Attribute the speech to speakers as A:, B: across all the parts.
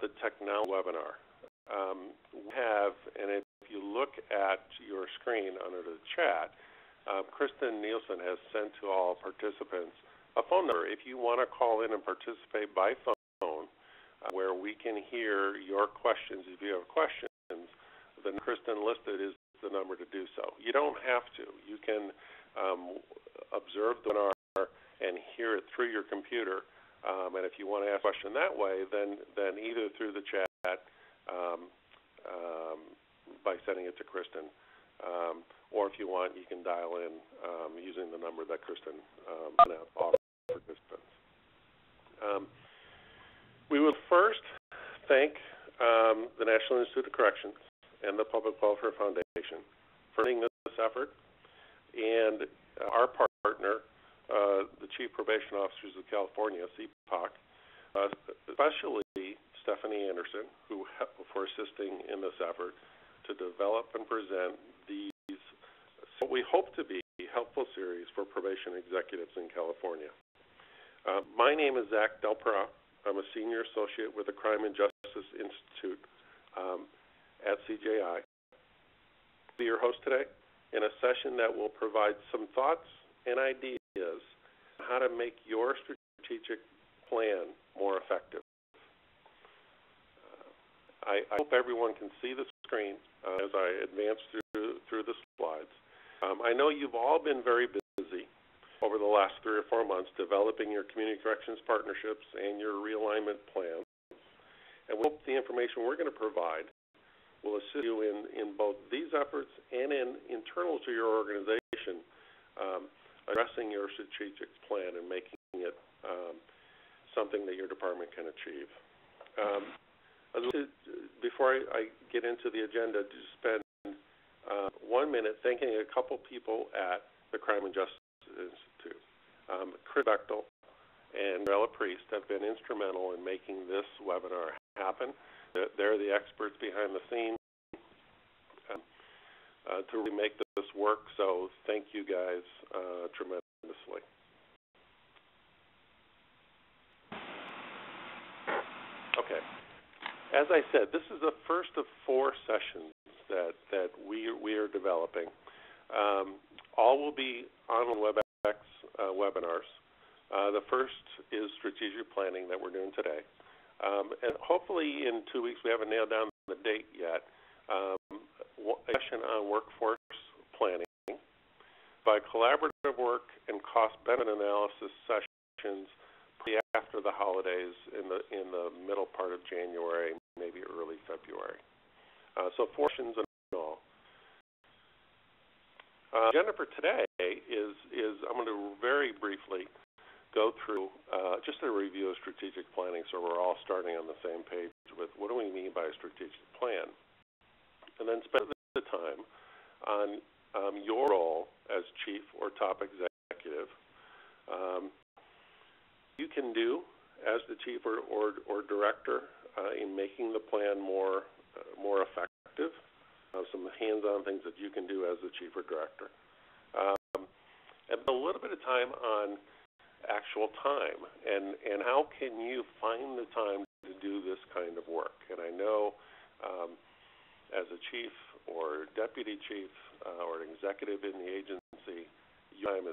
A: the technology webinar. We have, and if you look at your screen under the chat, Kristen Nielsen has sent to all participants a phone number. If you want to call in and participate by phone, where we can hear your questions, if you have questions, the Kristen listed is the number to do so. You don't have to. You can observe the webinar and hear it through your computer. And if you want to ask a question that way, then either through the chat by sending it to Kristen, or if you want, you can dial in using the number that Kristen offers participants. We will first thank the National Institute of Corrections and the Public Welfare Foundation for leading this effort, and our partner, the Chief Probation Officers of California, CPOC, especially Stephanie Anderson, for assisting in this effort to develop and present these, what we hope to be helpful series for probation executives in California. My name is Zach Delpera. I'm a senior associate with the Crime and Justice Institute at CJI. I'll be your host today in a session that will provide some thoughts and ideas on how to make your strategic plan more effective. I hope everyone can see the screen as I advance through the slides. I know you've all been very busy over the last 3 or 4 months developing your community corrections partnerships and your realignment plans. And we hope the information we're going to provide will assist you in both these efforts and in internal to your organization, addressing your strategic plan and making it something that your department can achieve. Before I get into the agenda, to spend 1 minute thanking a couple people at the Crime and Justice Institute. Chris Bechtel and Rella Priest have been instrumental in making this webinar happen. They're the experts behind the scenes to really make this work, so thank you guys tremendously. Okay. As I said, this is the first of 4 sessions that we are developing. All will be on WebEx webinars. The first is strategic planning that we're doing today. And hopefully in 2 weeks, we haven't nailed down the date yet, a session on workforce planning. By collaborative work and cost-benefit analysis sessions after the holidays in the middle part of January, maybe early February. So 4 sessions in all. The agenda for today is I'm going to very briefly go through just a review of strategic planning, so we're all starting on the same page with what do we mean by a strategic plan, and then spend the time on your role as chief or top executive. You can do as the chief or director in making the plan more effective. Some hands-on things that you can do as the chief or director. And a little bit of time on actual time and how can you find the time to do this kind of work. And I know as a chief or deputy chief or an executive in the agency, your time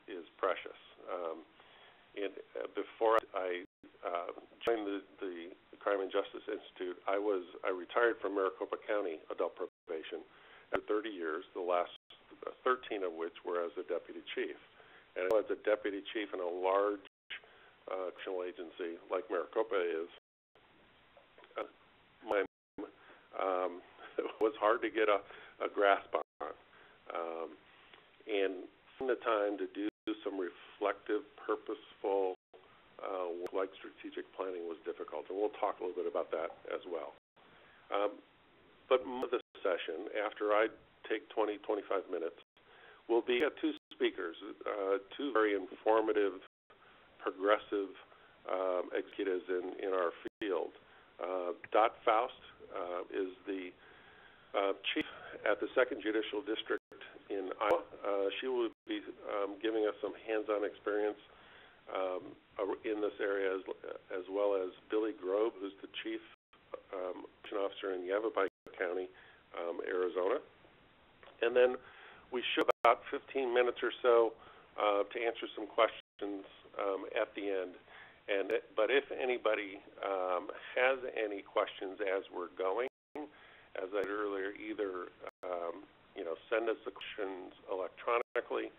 A: is precious. And before I joined the Crime and Justice Institute, I retired from Maricopa County Adult Probation after 30 years, the last 13 of which were as a deputy chief. And as a deputy chief in a large correctional agency like Maricopa is, my was hard to get a grasp on. And finding the time to do some reflective, purposeful work like strategic planning was difficult, and we'll talk a little bit about that as well. But this session, after I take 20, 25 minutes, will be 2 speakers, 2 very informative, progressive executives in our field. Dot Faust is the chief at the 2nd Judicial District in Iowa. She will be giving us some hands-on experience in this area, as well as Billy Grove, who's the chief officer in Yavapai County, Arizona. And then we should have about 15 minutes or so to answer some questions at the end. But if anybody has any questions as we're going, as I said earlier, either send us the questions electronically,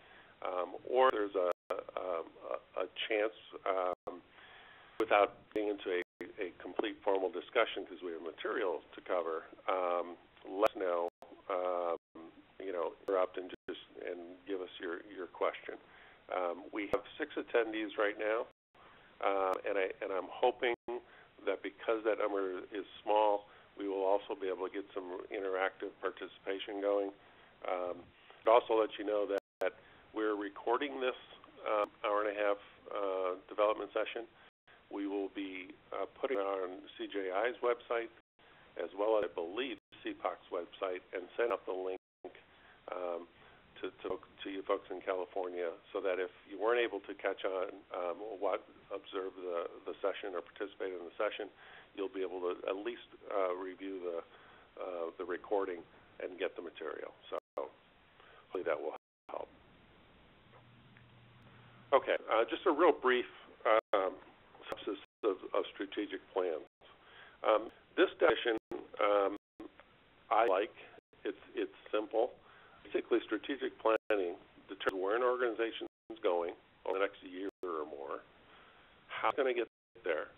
A: or there's a chance without getting into a complete formal discussion because we have material to cover. Let us know. Interrupt and give us your question. We have 6 attendees right now, and I'm hoping that because that number is small, we will also be able to get some interactive participation going. I'd also let you know that we're recording this hour-and-a-half development session. We will be putting it on CJI's website, as well as, I believe, CPOC's website, and send out the link to you folks in California, so that if you weren't able to catch on, observe the session or participate in the session, you'll be able to at least review the recording and get the material. So hopefully that will help. Okay, just a real brief synopsis of strategic plans. This definition I like. It's simple. Basically, strategic planning determines where an organization is going over the next year or more, how it's going to get there,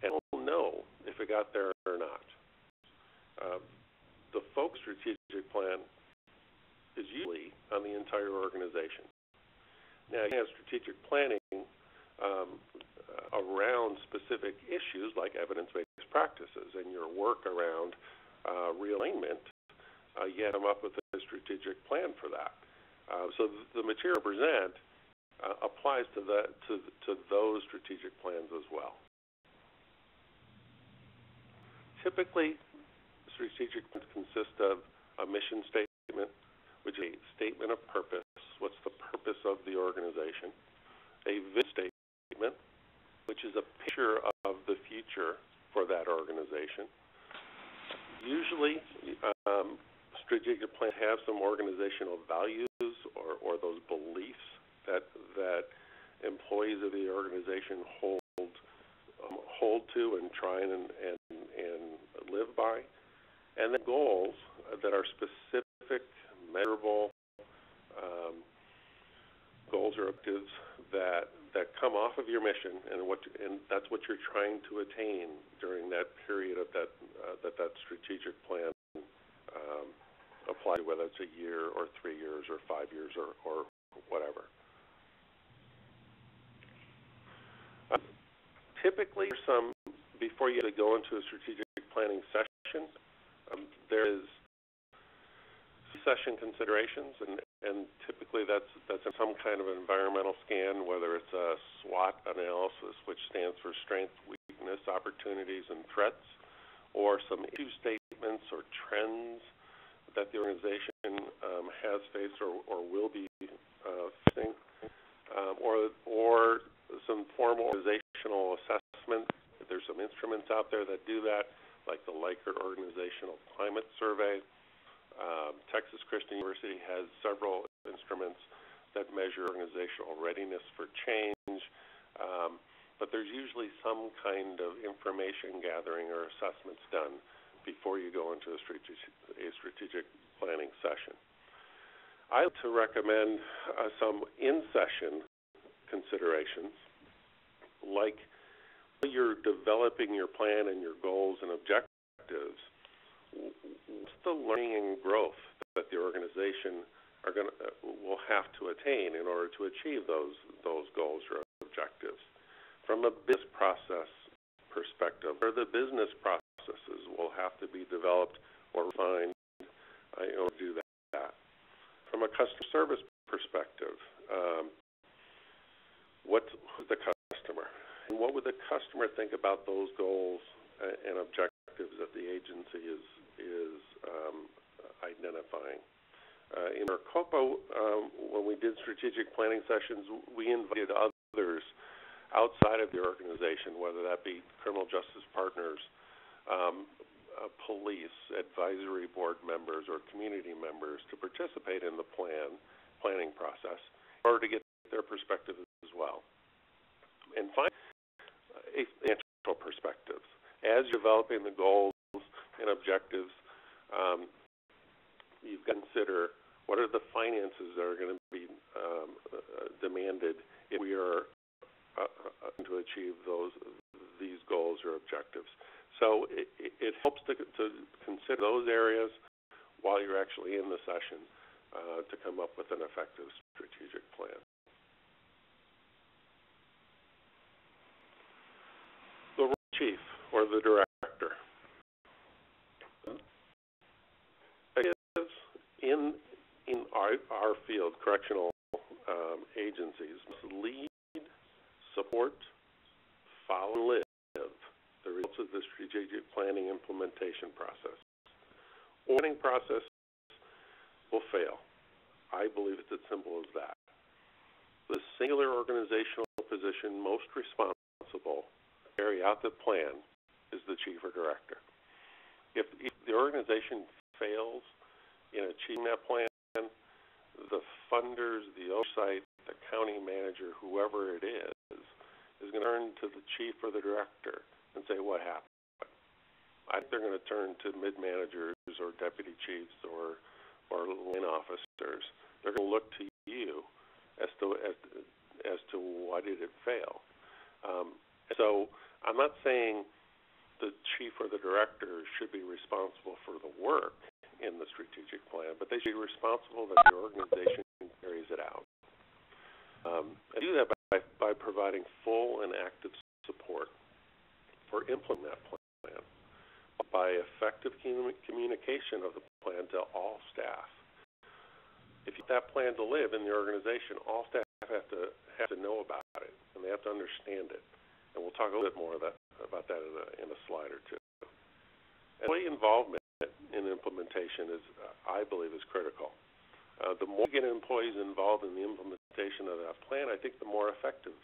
A: and we'll know if it got there or not. The focus strategic plan is usually on the entire organization. Now, you have strategic planning around specific issues like evidence-based practices and your work around realignment. You have to come up with a strategic plan for that. So the material present applies to those strategic plans as well. Typically, strategic plans consist of a mission statement, which is a statement of purpose. What's the purpose of the organization? A vision statement, which is a picture of the future for that organization. Usually, strategic plans have some organizational values or those beliefs that employees of the organization hold to and try and live by, and then goals that are specific, measurable goals or objectives that come off of your mission, and that's what you're trying to attain during that period of that strategic plan apply, whether it's a year or 3 years or 5 years or whatever. Typically, before you go into a strategic planning session, there is session considerations, and typically that's some kind of environmental scan, whether it's a SWOT analysis, which stands for strength, weakness, opportunities, and threats, or some issue statements or trends that the organization has faced or will be facing, or some formal organizational assessment. There's some instruments out there that do that, like the Likert Organizational Climate Survey. Texas Christian University has several instruments that measure organizational readiness for change, but there's usually some kind of information gathering or assessments done before you go into a strategic planning session. I like to recommend some in-session considerations, like when you're developing your plan and your goals and objectives. What's the learning and growth that the organization will have to attain in order to achieve those goals or objectives? From a business process perspective, or the business processes will have to be developed or refined in order to do that. From a customer service perspective, who's the customer? And what would the customer think about those goals and objectives that the agency is identifying? In Maricopa, when we did strategic planning sessions, we invited others outside of the organization, whether that be criminal justice partners police, advisory board members, or community members to participate in the planning process in order to get their perspective as well. And finally, financial perspectives. As you're developing the goals and objectives, you've got to consider what are the finances that are going to be demanded if we are to achieve these goals or objectives. So it helps to consider those areas while you're actually in the session to come up with an effective strategic plan. The chief or the director is in our field, correctional agencies, must lead, support, follow, and live the results of the strategic planning implementation process. The planning process will fail. I believe it's as simple as that. The singular organizational position most responsible to carry out the plan is the chief or director. If the organization fails in achieving that plan, the funders, the oversight, the county manager, whoever it is going to turn to the chief or the director and say, what happened? I think they're going to turn to mid-managers or deputy chiefs or line officers. They're going to look to you as to why did it fail. So I'm not saying the chief or the director should be responsible for the work in the strategic plan, but they should be responsible that the organization carries it out. I do that by providing full and active support for implementing that plan, by effective communication of the plan to all staff. If you want that plan to live in the organization, all staff have to know about it, and they have to understand it. And we'll talk a little bit more about that in a slide or two. Employee involvement in implementation is, I believe, is critical. The more you get employees involved in the implementation of that plan, I think the more effective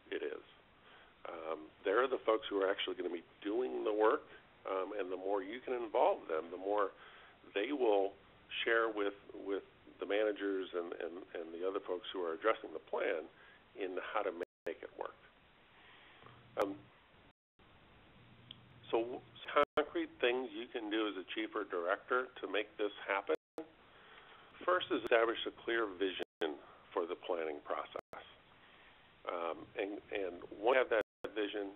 A: it is. They're the folks who are actually going to be doing the work, and the more you can involve them, the more they will share with the managers and the other folks who are addressing the plan in how to make it work. So concrete things you can do as a chief or director to make this happen. First is establish a clear vision for the planning process. And once you have that vision,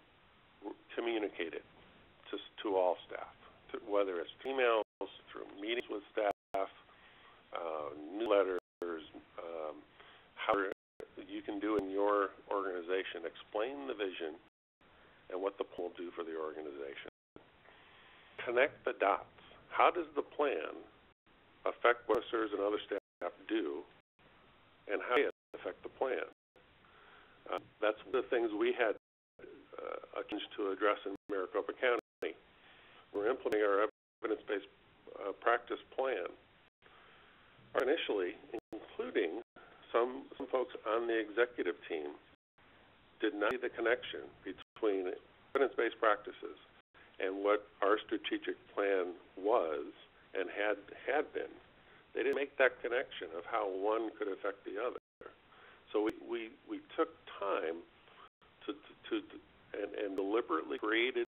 A: communicate it to all staff, whether it's emails, through meetings with staff, newsletters, however you can do in your organization. Explain the vision and what the plan will do for the organization. Connect the dots. How does the plan affect what officers and other staff do, and how does it affect the plan? That's one of the things we had a chance to address in Maricopa County. We're implementing our evidence-based practice plan. Initially, including some folks on the executive team, did not see the connection between evidence-based practices and what our strategic plan was and had been. They didn't make that connection of how one could affect the other. So we took time and deliberately created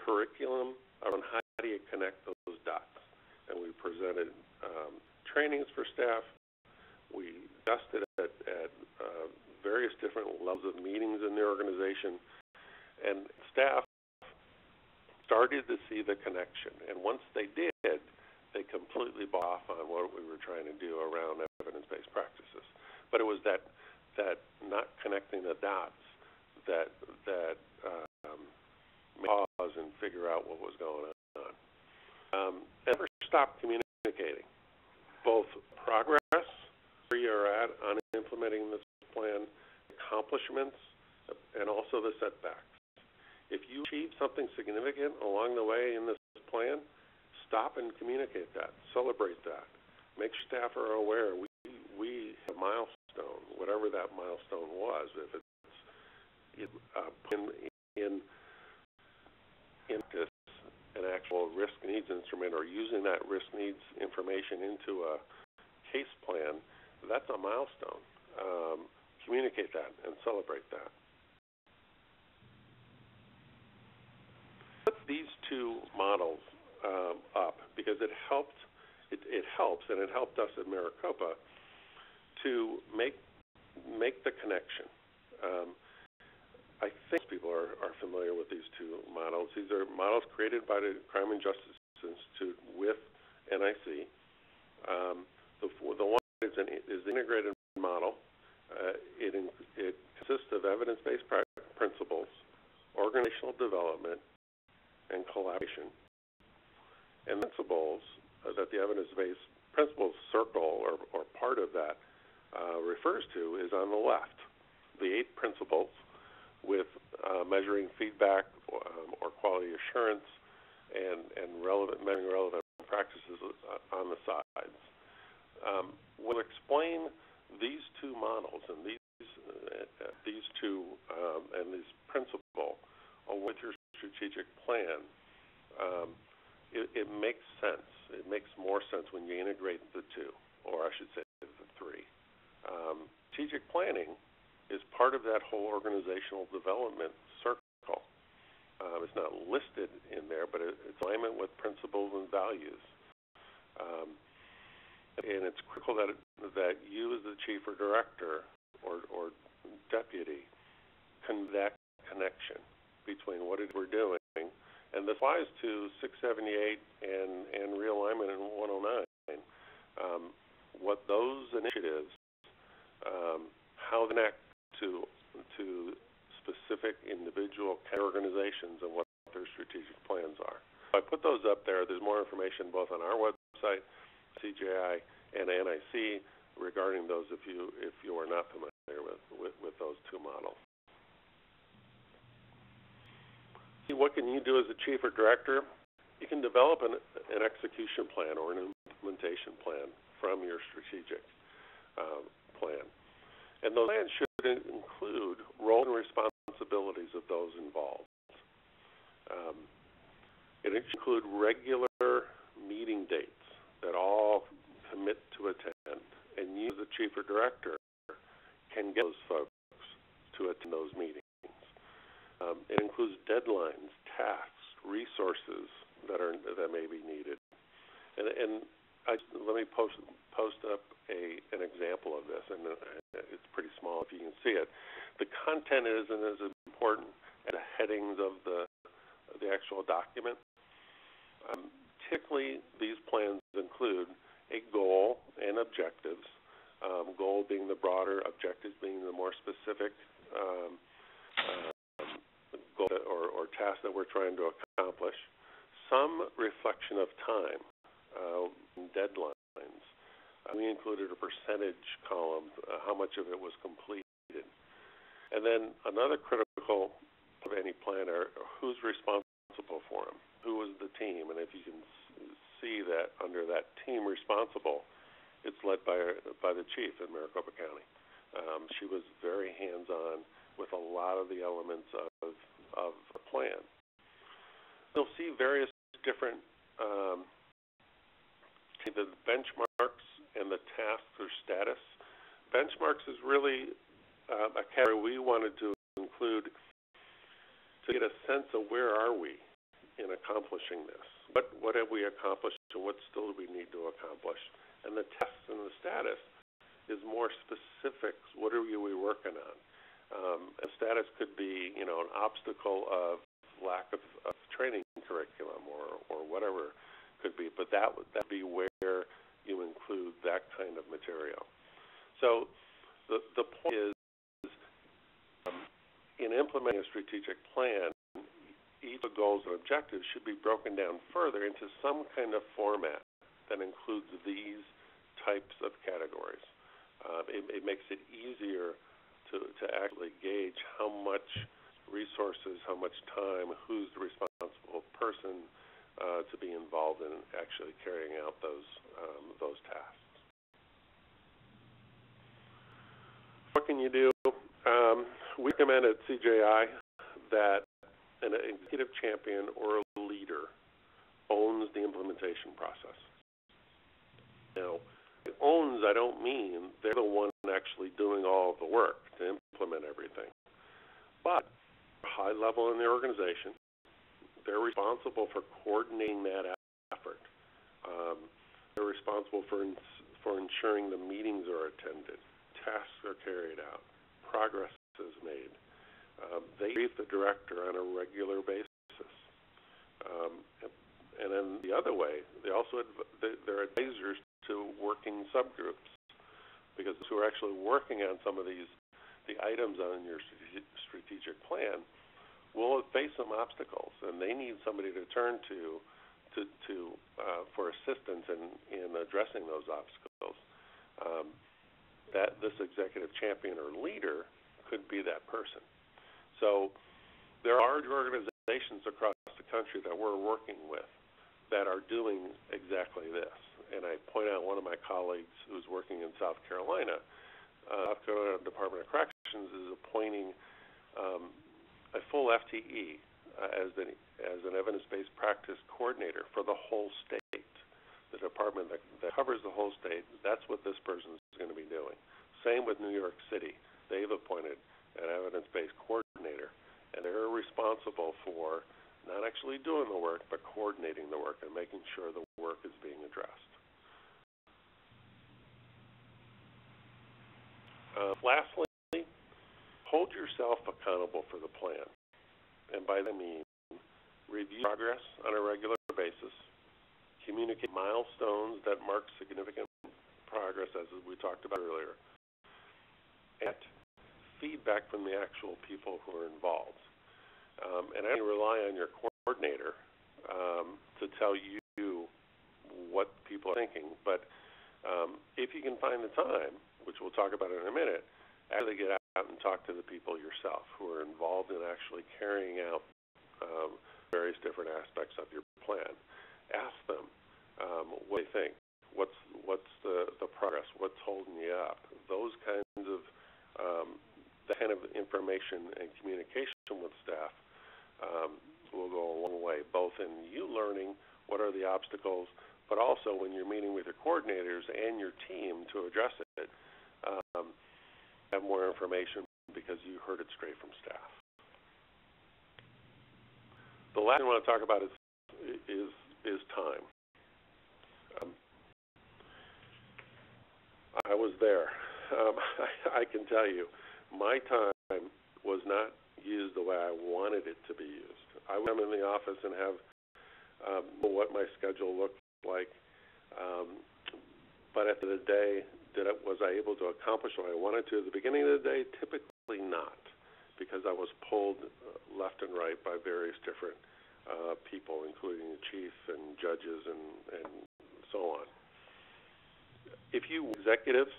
A: curriculum around how do you connect those dots. And we presented trainings for staff. We discussed it at various different levels of meetings in the organization. And staff started to see the connection. And once they did, they completely bought off on what we were trying to do around evidence-based practices. But it was that not connecting the dots that made pause and figure out what was going on. Never stop communicating, both progress, where you're at on implementing this plan, accomplishments, and also the setbacks. If you achieve something significant along the way in this plan, stop and communicate that, celebrate that. Make sure staff are aware we have a milestone, whatever that milestone was. If it's in practice an actual risk needs instrument or using that risk needs information into a case plan, that's a milestone. Communicate that and celebrate that. Put these two models up because it helps, and it helped us at Maricopa to make the connection. I think people are familiar with these two models. These are models created by the Crime and Justice Institute with NIC. The one is an integrated model. It consists of evidence-based principles, organizational development, and collaboration. And principles that the evidence-based principles circle or part of that refers to is on the left. The 8 principles with measuring feedback or quality assurance and measuring relevant practices on the sides. We'll explain these two models and these two and this principle with your strategic plan. It makes sense. It makes more sense when you integrate the two, or I should say the 3. Strategic planning is part of that whole organizational development circle. It's not listed in there, but it's alignment with principles and values. And it's critical that you as the chief or director or deputy that connection between what we're doing. And this applies to 678 and realignment in 109. What those initiatives, how they connect to specific individual organizations and what their strategic plans are. I put those up there. There's more information both on our website, CJI, and NIC regarding those if you are not familiar with those two models. What can you do as a chief or director? You can develop an execution plan or an implementation plan from your strategic plan. And those plans should include roles and responsibilities of those involved. It should include regular meeting dates that all commit to attend, and you as the chief or director can get those folks to attend those meetings. It includes deadlines, tasks, resources that may be needed. And let me post up an example of this, and it's pretty small if you can see it. The content isn't as important as the headings of the actual document. Typically, these plans include a goal and objectives. Goal being the broader, objectives being the more specific goal or task that we're trying to accomplish. Some reflection of time, deadlines. We included a percentage column, how much of it was completed. And then another critical of any plan are who's responsible for them, who was the team, and if you can see that under that team responsible, it's led by the chief in Maricopa County. She was very hands-on with a lot of the elements of the plan. You'll see various different the benchmarks and the tasks or status. Benchmarks is really a category we wanted to include to get a sense of where are we in accomplishing this. What have we accomplished and what still do we need to accomplish? And the tasks and the status is more specifics. What are we working on? A status could be, an obstacle of lack of training curriculum or whatever could be, but that would be where you include that kind of material. So the point is, in implementing a strategic plan, each of the goals and objectives should be broken down further into some kind of format that includes these types of categories. It makes it easier to actually gauge how much resources, how much time, who's the responsible person to be involved in actually carrying out those tasks. What can you do? We recommend at CJI that an executive champion or a leader owns the implementation process. Now, owns, I don't mean they're the one actually doing all of the work to implement everything. But high level in the organization, they're responsible for coordinating that effort. They're responsible for ensuring the meetings are attended, tasks are carried out, progress is made. They brief the director on a regular basis. And then the other way, they're advisors to working subgroups, because those who are actually working on some of the items on your strategic plan will face some obstacles, and they need somebody to turn to for assistance in addressing those obstacles. That this executive champion or leader could be that person. So there are large organizations across the country that we're working with that are doing exactly this. And I point out one of my colleagues who's working in South Carolina. South Carolina Department of Corrections is appointing a full FTE as an evidence-based practice coordinator for the whole state. The department that covers the whole state, that's what this person is going to be doing. Same with New York City. They've appointed an evidence-based coordinator, and they're responsible for not actually doing the work, but coordinating the work and making sure the work is being addressed. Lastly, hold yourself accountable for the plan. And by that I mean review progress on a regular basis, communicate milestones that mark significant progress, as we talked about earlier, and feedback from the actual people who are involved. And I rely on your coordinator to tell you what people are thinking. But if you can find the time, which we'll talk about in a minute, actually get out and talk to the people yourself who are involved in actually carrying out various different aspects of your plan. Ask them what they think. What's the progress? What's holding you up? Those kinds of the kind of information and communication with staff will go a long way, both in you learning what are the obstacles, but also when you're meeting with your coordinators and your team to address it, have more information because you heard it straight from staff. The last thing I want to talk about is time. I was there. I can tell you, my time was not used the way I wanted it to be used. I would come in the office and have what my schedule looked like, but at the end of the day, was I able to accomplish what I wanted to at the beginning of the day? Typically not, because I was pulled left and right by various different people, including the chief and judges and so on. If you executives,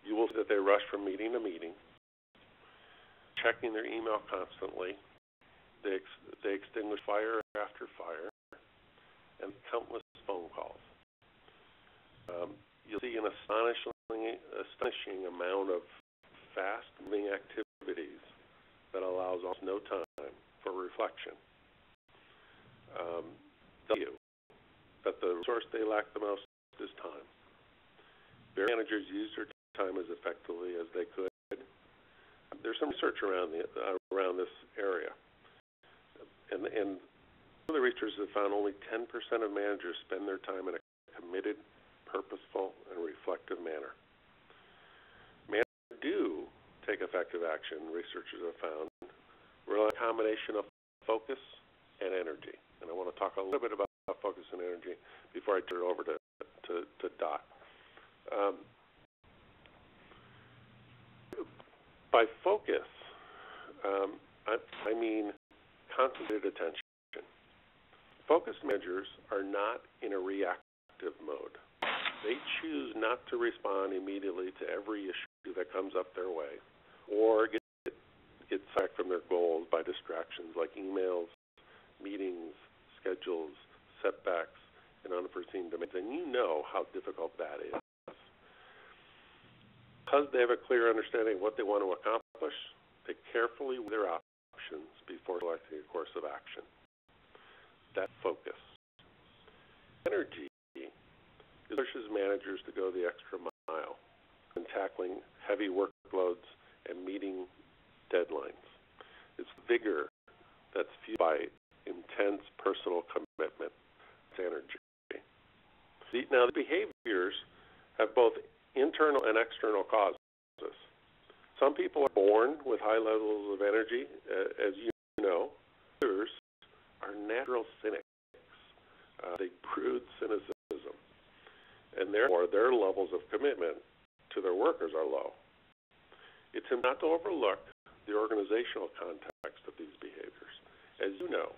A: you will see that they rush from meeting to meeting, checking their email constantly. They extinguish fire after fire, and countless phone calls. You'll see an astonishing amount of fast-moving activities that allows almost no time for reflection. Tell you that the resource they lack the most is time. Very managers use their time as effectively as they could. There's some research around this area, and some of the researchers have found only 10% of managers spend their time in a committed, purposeful, and reflective manner. Managers do take effective action, researchers have found, rely on a combination of focus and energy. And I want to talk a little bit about focus and energy before I turn it over to Dot. By focus, I mean concentrated attention. Focused managers are not in a reactive mode. They choose not to respond immediately to every issue that comes up their way, or get sidetracked from their goals by distractions like emails, meetings, schedules, setbacks, and unforeseen demands. And you know how difficult that is. Because they have a clear understanding of what they want to accomplish, they carefully weigh their options before selecting a course of action. That focus. energy pushes managers to go the extra mile in tackling heavy workloads and meeting deadlines. It's vigor that's fueled by intense personal commitment. It's energy. Now, the behaviors have both internal and external causes. Some people are born with high levels of energy, as you know. Others are natural cynics. They brood cynicism, and therefore their levels of commitment to their workers are low. It's not to overlook the organizational context of these behaviors. As you know,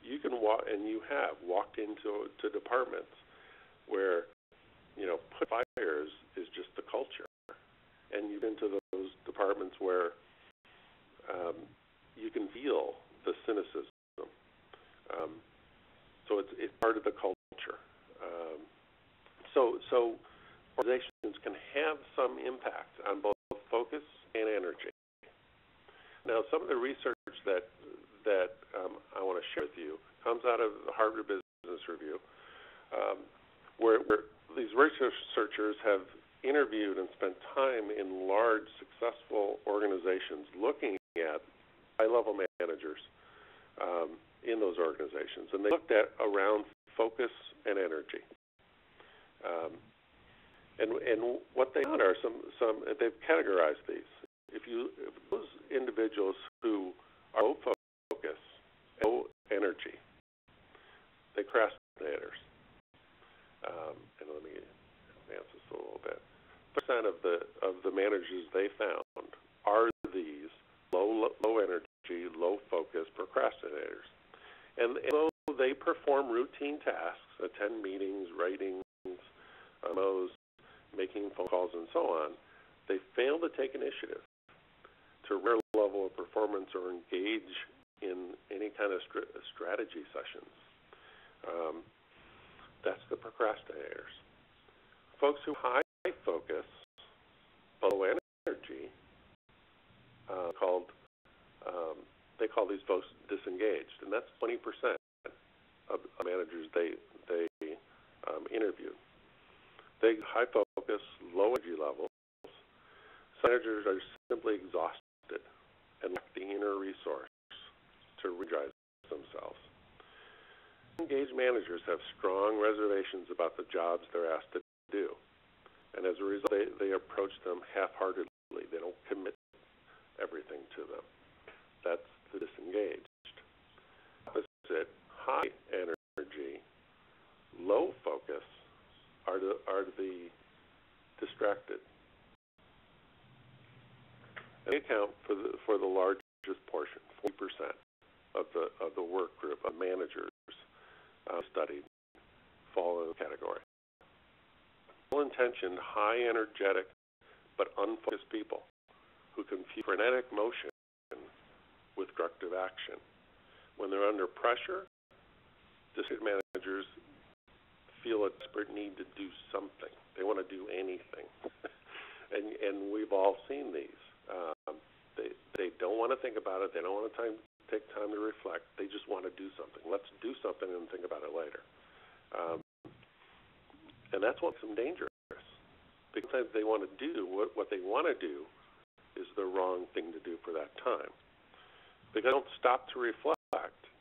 A: you can walk, and you have walked into departments where, put fires is just the culture, and you've been to those departments where you can feel the cynicism. So it's part of the culture. So organizations can have some impact on both focus and energy. Now, some of the research that I want to share with you comes out of the Harvard Business Review, where these researchers have interviewed and spent time in large, successful organizations looking at high-level managers in those organizations, and they looked at around focus and energy. And what they found are some they've categorized these. If those individuals who are low focus, low energy, they procrastinators. And let me advance this a little bit. 50% of the managers they found are these low energy, low focus procrastinators. And though they perform routine tasks, attend meetings, writing memos, making phone calls, and so on, they fail to take initiative to a rare level of performance or engage in any kind of strategy sessions. That's the procrastinators. Folks who high focus, low energy, they call these folks disengaged, and that's 20% of managers they interviewed. They high focus, low energy levels. Managers are simply exhausted and lack the inner resource to re-energize themselves. Engaged managers have strong reservations about the jobs they're asked to do, and as a result, they approach them half-heartedly. They don't commit everything to them. That's the disengaged. Opposite, high energy, low focus are the distracted. And they account for the largest portion, 40% of the work group of managers studied fall in the category. Well-intentioned, high energetic, but unfocused people who confuse frenetic motion with constructive action. When they're under pressure, district managers feel a desperate need to do something. They want to do anything. and we've all seen these. They don't want to think about it. They don't want to take time to reflect. They just want to do something. Let's do something and think about it later. And that's what makes them dangerous. Because they want to do what they want to do is the wrong thing to do for that time. Because they don't stop to reflect.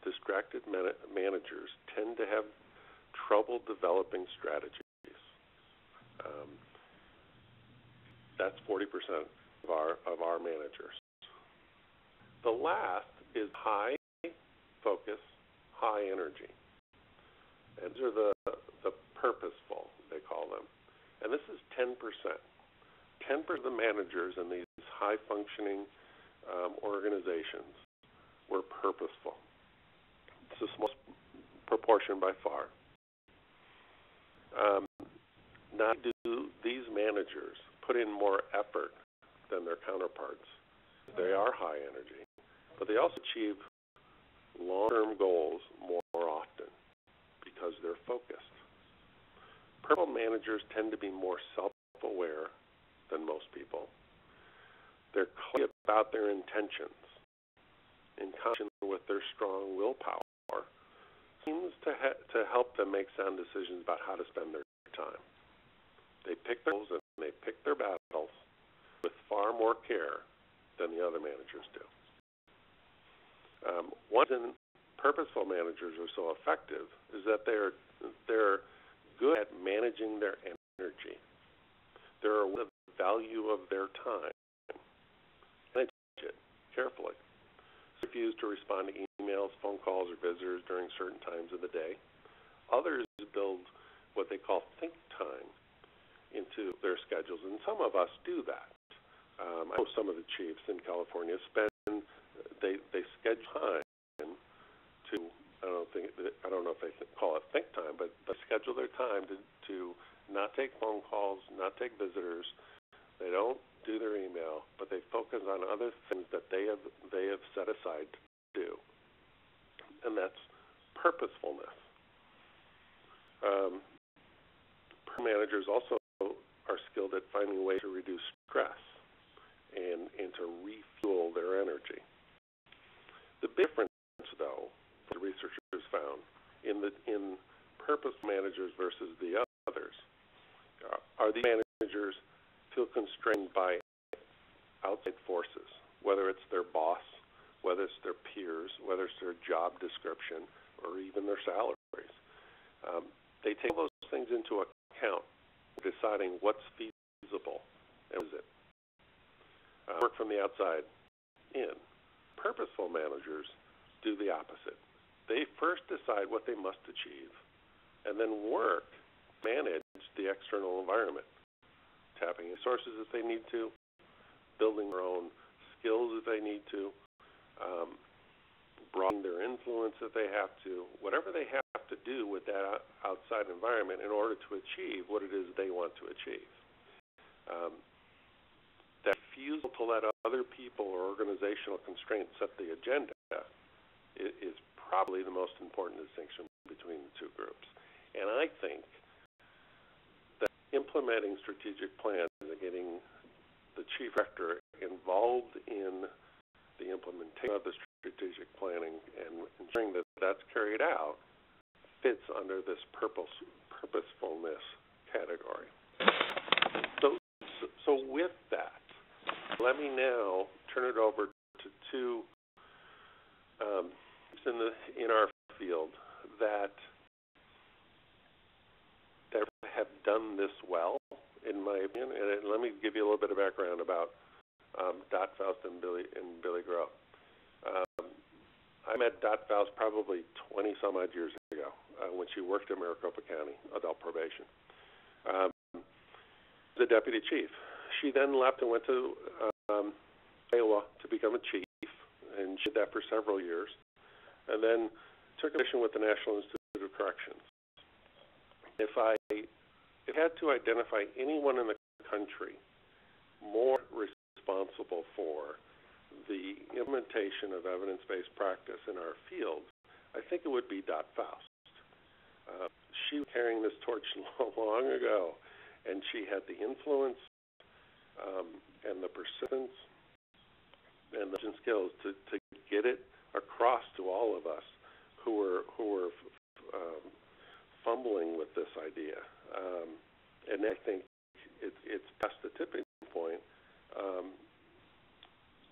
A: Distracted managers tend to have trouble developing strategies. That's 40% of our managers. The last is high focus, high energy. And these are the purposeful, they call them. And this is 10%. 10% of the managers in these high-functioning organizations were purposeful. It's the smallest proportion by far. Not do these managers put in more effort than their counterparts. They are high energy, but they also achieve long-term goals more often because they're focused. Purple managers tend to be more self-aware than most people. They're clear about their intentions, in combination with their strong willpower. seems to help them make sound decisions about how to spend their time. They pick their goals and they pick their battles with far more care than the other managers do. One reason purposeful managers are so effective is that they're good at managing their energy. They're aware of the value of their time. Manage it carefully. Refuse to respond to emails, phone calls, or visitors during certain times of the day. Others build what they call think time into their schedules, and some of us do that. I know some of the chiefs in California they schedule time to, I don't know if they call it think time, but they schedule their time to not take phone calls, not take visitors. They don't do their email, but they focus on other things that they have set aside to do, and that's purposefulness. Managers also are skilled at finding ways to reduce stress and to refuel their energy. The difference, though, the researchers found in purpose managers versus the others are these managers feel constrained by outside forces, whether it's their boss, whether it's their peers, whether it's their job description, or even their salaries. They take all those things into account, deciding what's feasible and is it. Work from the outside in. Purposeful managers do the opposite. They first decide what they must achieve, and then manage the external environment, tapping resources if they need to, building their own skills if they need to, broadening their influence if they have to, whatever they have to do with that outside environment in order to achieve what it is they want to achieve. That refusal to let other people or organizational constraints set the agenda is probably the most important distinction between the two groups. And I think that implementing strategic plans and getting the chief director involved in the implementation of the strategic planning and ensuring that that's carried out fits under this purposefulness category. So with that, let me now turn it over to two in our field that have done this well, in my opinion. And let me give you a little bit of background about Dot Faust and Billy Groh. I met Dot Faust probably 20-some-odd years ago when she worked in Maricopa County, adult probation. The deputy chief. She then left and went to Iowa to become a chief, and she did that for several years, and then took a position with the National Institute of Corrections. If I had to identify anyone in the country more responsible for the implementation of evidence-based practice in our field, I think it would be Dot Faust. She was carrying this torch long ago, and she had the influence and the persistence and the skills to get it across to all of us who were fumbling with this idea. And I think it's past the tipping point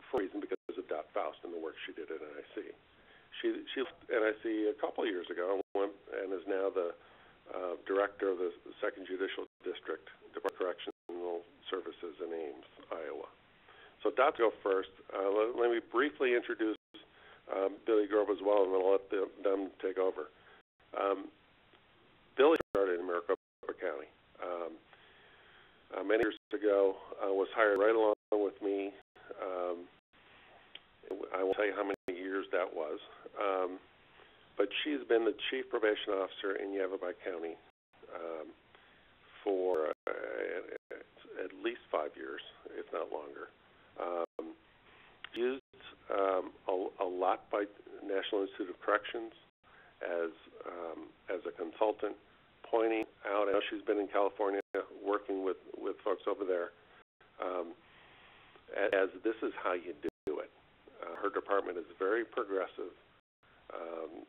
A: for a reason because of Dot Faust and the work she did at NIC. She left NIC a couple of years ago and is now the director of the 2nd Judicial District, Department of Correctional Services in Ames, Iowa. So Dot, go first. Let me briefly introduce Billy Groh as well, and then I'll let them take over. Billy started in Maricopa County. Many years ago, was hired right along with me. I won't tell you how many years that was. But she's been the chief probation officer in Yavapai County for at least 5 years, if not longer. Used a lot by National Institute of Corrections as a consultant, pointing out. I know she's been in California working with folks over there. As this is how you do it. Her department is very progressive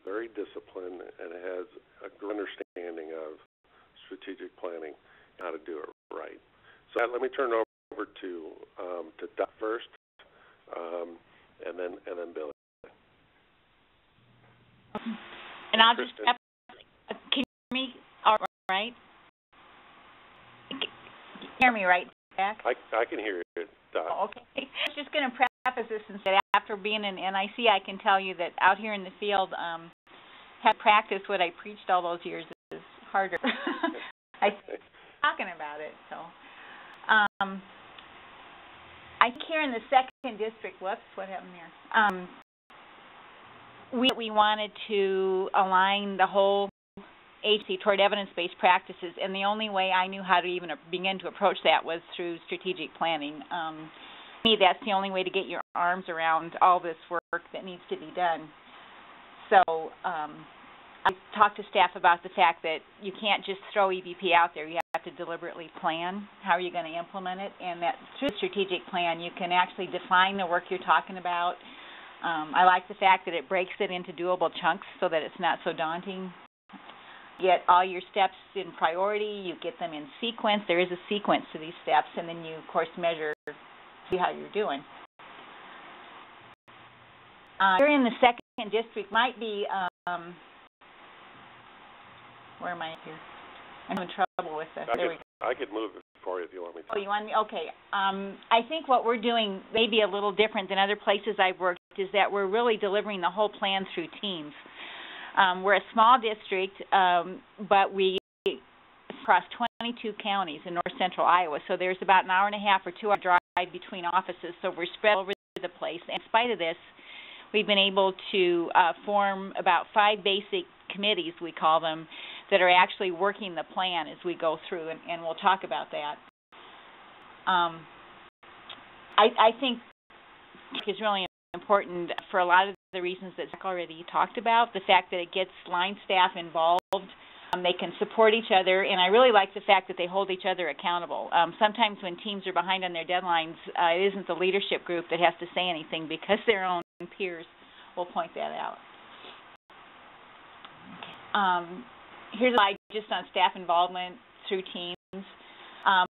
A: very disciplined, and has a good understanding of strategic planning and how to do it right. So let me turn it over to Doc first, and then Billy.
B: And I'll just can you hear me all right? Can you hear me right, Jack?
A: I can hear you, Doc.
B: Oh, okay. I was just going to preface this and say, after being in NIC, I can tell you that out here in the field, have practiced what I preached all those years is harder. I talking about it. So, I think here in the 2nd District, whoops, what happened there? We wanted to align the whole agency toward evidence-based practices, and the only way I knew how to even begin to approach that was through strategic planning. To me, that's the only way to get your arms around all this work that needs to be done. So I talked to staff about the fact that you can't just throw EBP out there. You have to deliberately plan how are you going to implement it, and that through the strategic plan you can actually define the work you're talking about. I like the fact that it breaks it into doable chunks so that it's not so daunting. Get all your steps in priority, you get them in sequence. There is a sequence to these steps, and then you, of course, measure, see how you're doing. Here in the 2nd District might be, where am I here? I'm having trouble with this.
A: I could move it for you if you want me to.
B: Oh, you want me? Okay. I think what we're doing may be a little different than other places I've worked is that we're really delivering the whole plan through teams. We're a small district, but we across 22 counties in north central Iowa, so there's about an hour and a half or 2 hour drive between offices, so we're spread all over the place. And in spite of this, we've been able to form about 5 basic committees, we call them, that are actually working the plan as we go through, and we'll talk about that. I think it's really important for a lot of the reasons that Zach already talked about, the fact that it gets line staff involved, they can support each other, and I really like the fact that they hold each other accountable. Sometimes when teams are behind on their deadlines, it isn't the leadership group that has to say anything because their own peers will point that out. Here's a slide just on staff involvement through teams. I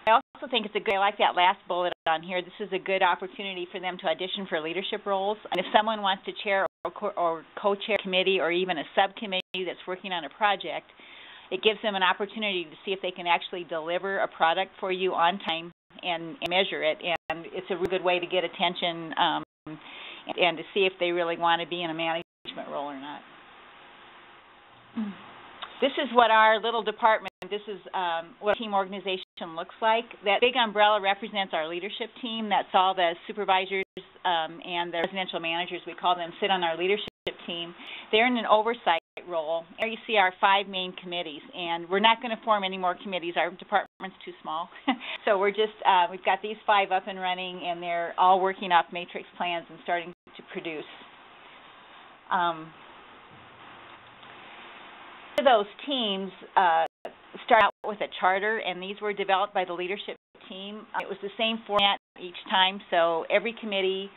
B: also think I like that last bullet on here. This is a good opportunity for them to audition for leadership roles. And if someone wants to chair or co-chair a committee or even a subcommittee that's working on a project, it gives them an opportunity to see if they can actually deliver a product for you on time and measure it. And it's a really good way to get attention and to see if they really want to be in a management role or not. This is what our little department, this is what team organization looks like. That big umbrella represents our leadership team. That's all the supervisors and the residential managers, we call them, sit on our leadership team. They're in an oversight role. There you see our 5 main committees, and we're not going to form any more committees. Our department's too small. So we're just, we've got these 5 up and running, and they're all working off matrix plans and starting to produce. Those teams start out with a charter, and these were developed by the leadership team. It was the same format each time, so every committee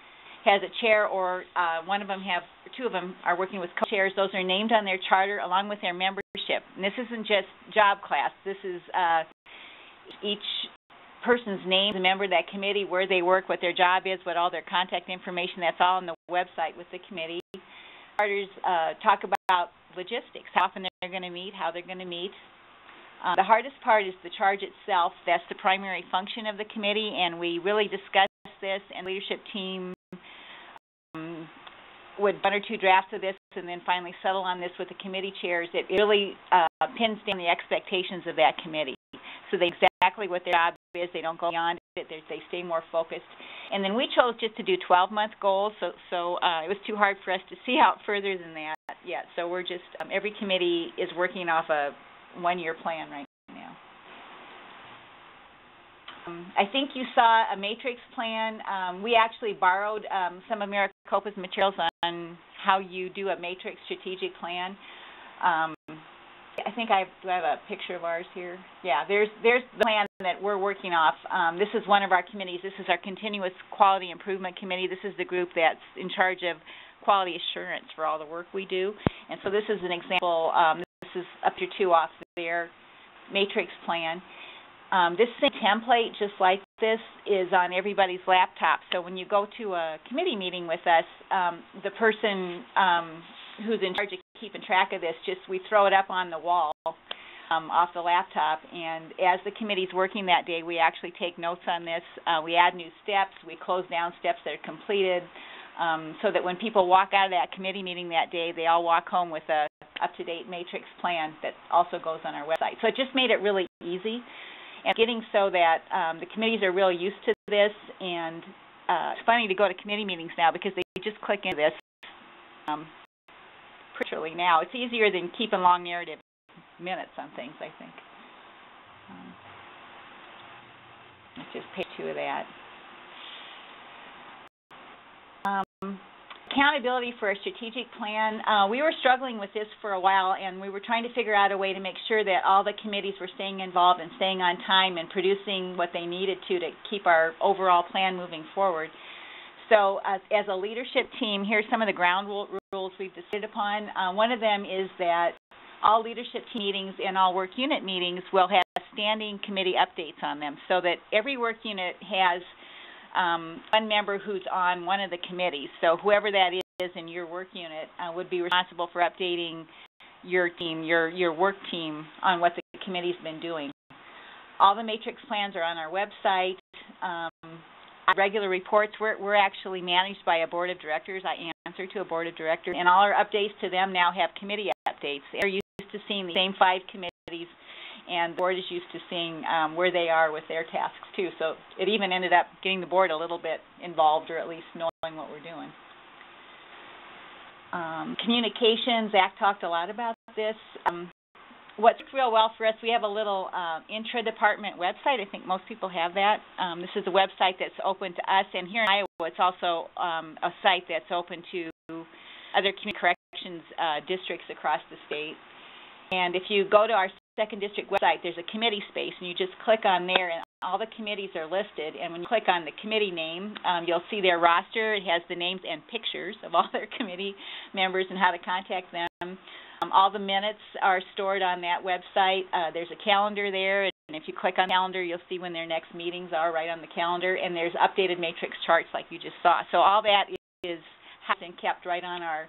B: has a chair, or one of them have, or 2 of them are working with co-chairs. Those are named on their charter along with their membership. And this isn't just job class. This is each person's name, the member of that committee, where they work, what their job is, what all their contact information. That's all on the website with the committee. Charters talk about logistics, how often they're going to meet, how they're going to meet. The hardest part is the charge itself. That's the primary function of the committee, and we really discuss this, and the leadership team would 1 or 2 drafts of this and then finally settle on this with the committee chairs. It really pins down the expectations of that committee. So they exactly what their job is. They don't go beyond it. They stay more focused. And then we chose just to do 12-month goals, so it was too hard for us to see out further than that yet. So we're just, every committee is working off a 1-year plan right now. I think you saw a matrix plan. We actually borrowed some of Maricopa's materials on how you do a matrix strategic plan. I think do I have a picture of ours here? Yeah, there's the plan that we're working off. This is one of our committees. This is our Continuous Quality Improvement Committee. This is the group that's in charge of quality assurance for all the work we do. And so this is an example. This is up to 2 off their matrix plan. This same template, just like this, is on everybody's laptop. So when you go to a committee meeting with us, the person who's in charge of keeping track of this, we throw it up on the wall off the laptop, and as the committee's working that day, we actually take notes on this. We add new steps. We close down steps that are completed, so that when people walk out of that committee meeting that day, they all walk home with a up-to-date matrix plan that also goes on our website. So it just made it really easy, and getting so that the committees are really used to this, and it's funny to go to committee meetings now because they just click into this pretty now. It's easier than keeping long narrative minutes on things, I think. Let's just page 2 of that. Accountability for a strategic plan. We were struggling with this for a while, and we were trying to figure out a way to make sure that all the committees were staying involved and staying on time and producing what they needed to keep our overall plan moving forward. So as a leadership team, here's some of the ground rules we've decided upon. One of them is that all leadership team meetings and all work unit meetings will have standing committee updates on them, so that every work unit has one member who's on one of the committees. So whoever that is in your work unit would be responsible for updating your team, your work team, on what the committee's been doing. All the matrix plans are on our website. Regular reports, we're actually managed by a board of directors. I answer to a board of directors, and all our updates to them now have committee updates. They're used to seeing the same 5 committees, and the board is used to seeing where they are with their tasks too. So it even ended up getting the board a little bit involved, or at least knowing what we're doing. Communication, Zach talked a lot about this. What's real well for us, we have a little intra-department website. I think most people have that. This is a website that's open to us, and here in Iowa, it's also a site that's open to other community corrections districts across the state. And if you go to our 2nd District website, there's a committee space, and you just click on there, and all the committees are listed. And when you click on the committee name, you'll see their roster. It has the names and pictures of all their committee members and how to contact them. All the minutes are stored on that website. There's a calendar there, and if you click on the calendar, you'll see when their next meetings are right on the calendar, and there's updated matrix charts like you just saw. So all that is housed and kept right on our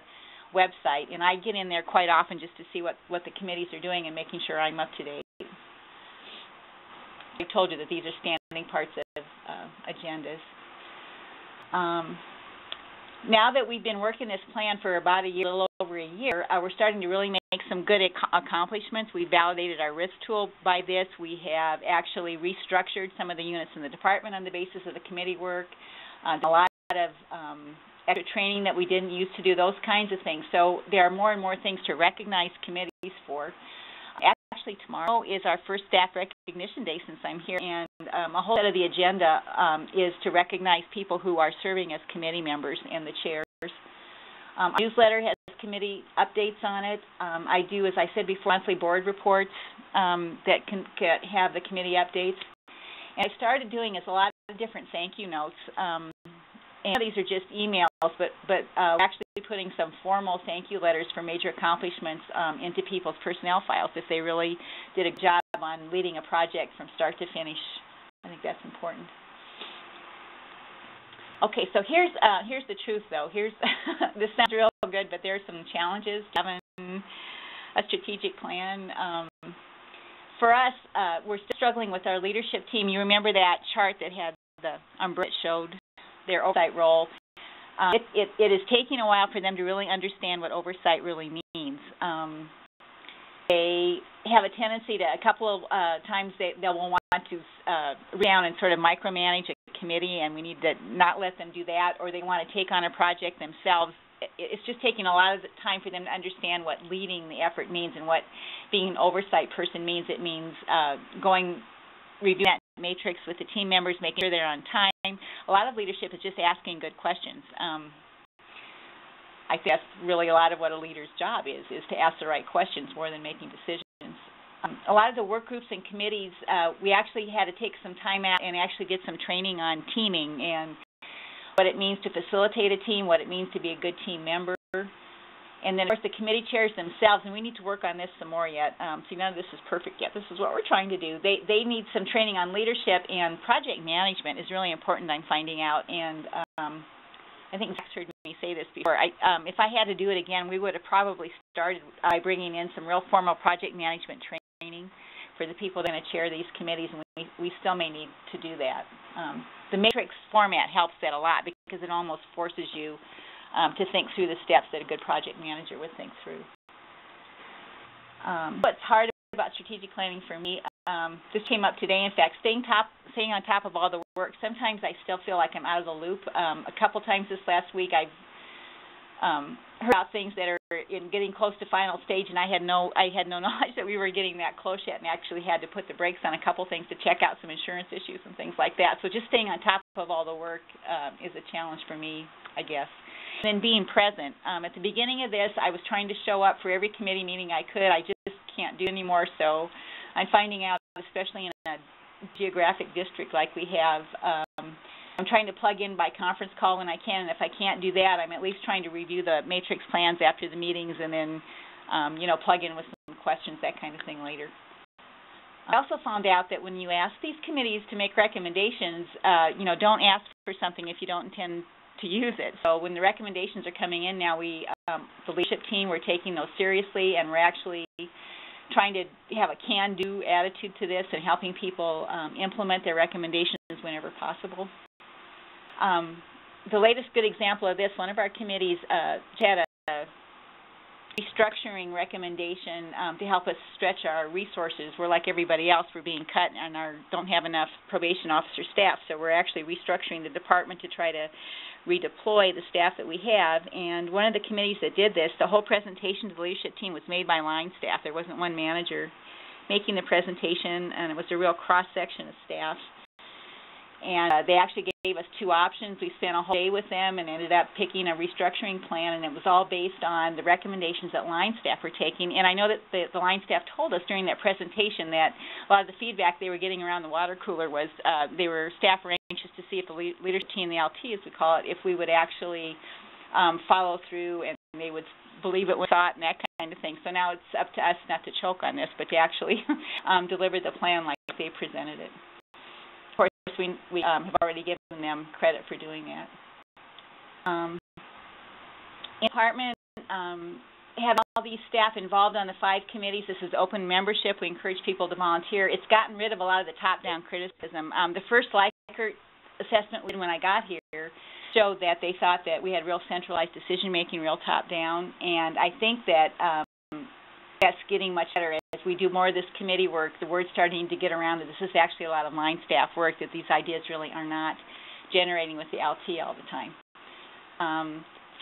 B: website, and I get in there quite often just to see what the committees are doing and making sure I'm up to date. I told you that these are standing parts of agendas. Now that we've been working this plan for about a little over a year, we're starting to really make some good accomplishments. We validated our risk tool by this. We have actually restructured some of the units in the department on the basis of the committee work. A lot of extra training that we didn't used to do, those kinds of things. So there are more and more things to recognize committees for. Actually, tomorrow is our first staff recognition day since I'm here, and a whole set of the agenda is to recognize people who are serving as committee members and the chairs. Our newsletter has committee updates on it. I do, as I said before, monthly board reports that can have the committee updates. And I started doing a lot of different thank you notes. And these are just emails, but we're actually putting some formal thank you letters for major accomplishments into people's personnel files if they really did a job on leading a project from start to finish. I think that's important. Okay, so here's the truth, though. This sounds real good, but there are some challenges to having a strategic plan. For us, we're still struggling with our leadership team. You remember that chart that had the umbrella that showed their oversight role. It is taking a while for them to really understand what oversight really means. They have a tendency to, a couple of times they will want to read down and sort of micromanage a committee, and we need to not let them do that, or they want to take on a project themselves. It's just taking a lot of time for them to understand what leading the effort means and what being an oversight person means. It means reviewing that matrix with the team members, making sure they're on time. A lot of leadership is just asking good questions. I think that's really a lot of what a leader's job is to ask the right questions more than making decisions. A lot of the work groups and committees, we actually had to take some time out and actually get some training on teaming. And what it means to facilitate a team, what it means to be a good team member. And then, of course, the committee chairs themselves, and we need to work on this some more yet. See, none of this is perfect yet. This is what we're trying to do. They need some training on leadership, and project management is really important, I'm finding out. And I think Zach's heard me say this before. If I had to do it again, we would have probably started by bringing in some real formal project management training for the people that are going to chair these committees, and we still may need to do that. The matrix format helps that a lot because it almost forces you to think through the steps that a good project manager would think through. What's hard about strategic planning for me, this came up today, in fact, staying on top of all the work. Sometimes I still feel like I'm out of the loop. A couple times this last week I've heard about things that are getting close to final stage, and I had no knowledge that we were getting that close yet, and actually had to put the brakes on a couple things to check out some insurance issues and things like that. So just staying on top of all the work is a challenge for me, I guess. And then being present. At the beginning of this, I was trying to show up for every committee meeting I could. I just can't do anymore, so I'm finding out, especially in a geographic district like we have, I'm trying to plug in by conference call when I can, and if I can't do that, I'm at least trying to review the matrix plans after the meetings and then, plug in with some questions, that kind of thing later. I also found out that when you ask these committees to make recommendations, don't ask for something if you don't intend to use it. So when the recommendations are coming in now, the leadership team, we're taking those seriously, and we're actually trying to have a can-do attitude to this and helping people implement their recommendations whenever possible. The latest good example of this, one of our committees had a restructuring recommendation to help us stretch our resources. We're like everybody else, we're being cut and don't have enough probation officer staff, so we're actually restructuring the department to try to redeploy the staff that we have. And one of the committees that did this, the whole presentation to the leadership team was made by line staff. There wasn't one manager making the presentation, and it was a real cross-section of staff. And they actually gave us two options. We spent a whole day with them and ended up picking a restructuring plan, and it was all based on the recommendations that line staff were taking. And I know that the line staff told us during that presentation that a lot of the feedback they were getting around the water cooler was staff were anxious to see if the leadership team, the LT as we call it, if we would actually follow through and they would believe it was thought and that kind of thing. So now it's up to us not to choke on this, but to actually deliver the plan like they presented it. Of course, we have already given them credit for doing that. In the department, have all these staff involved on the 5 committees. This is open membership. We encourage people to volunteer. It's gotten rid of a lot of the top-down criticism. The first Likert assessment when I got here showed that they thought that we had real centralized decision-making, real top-down, and I think that that's getting much better. As we do more of this committee work, the word's starting to get around that this is actually a lot of line staff work, that these ideas really are not generating with the LT all the time.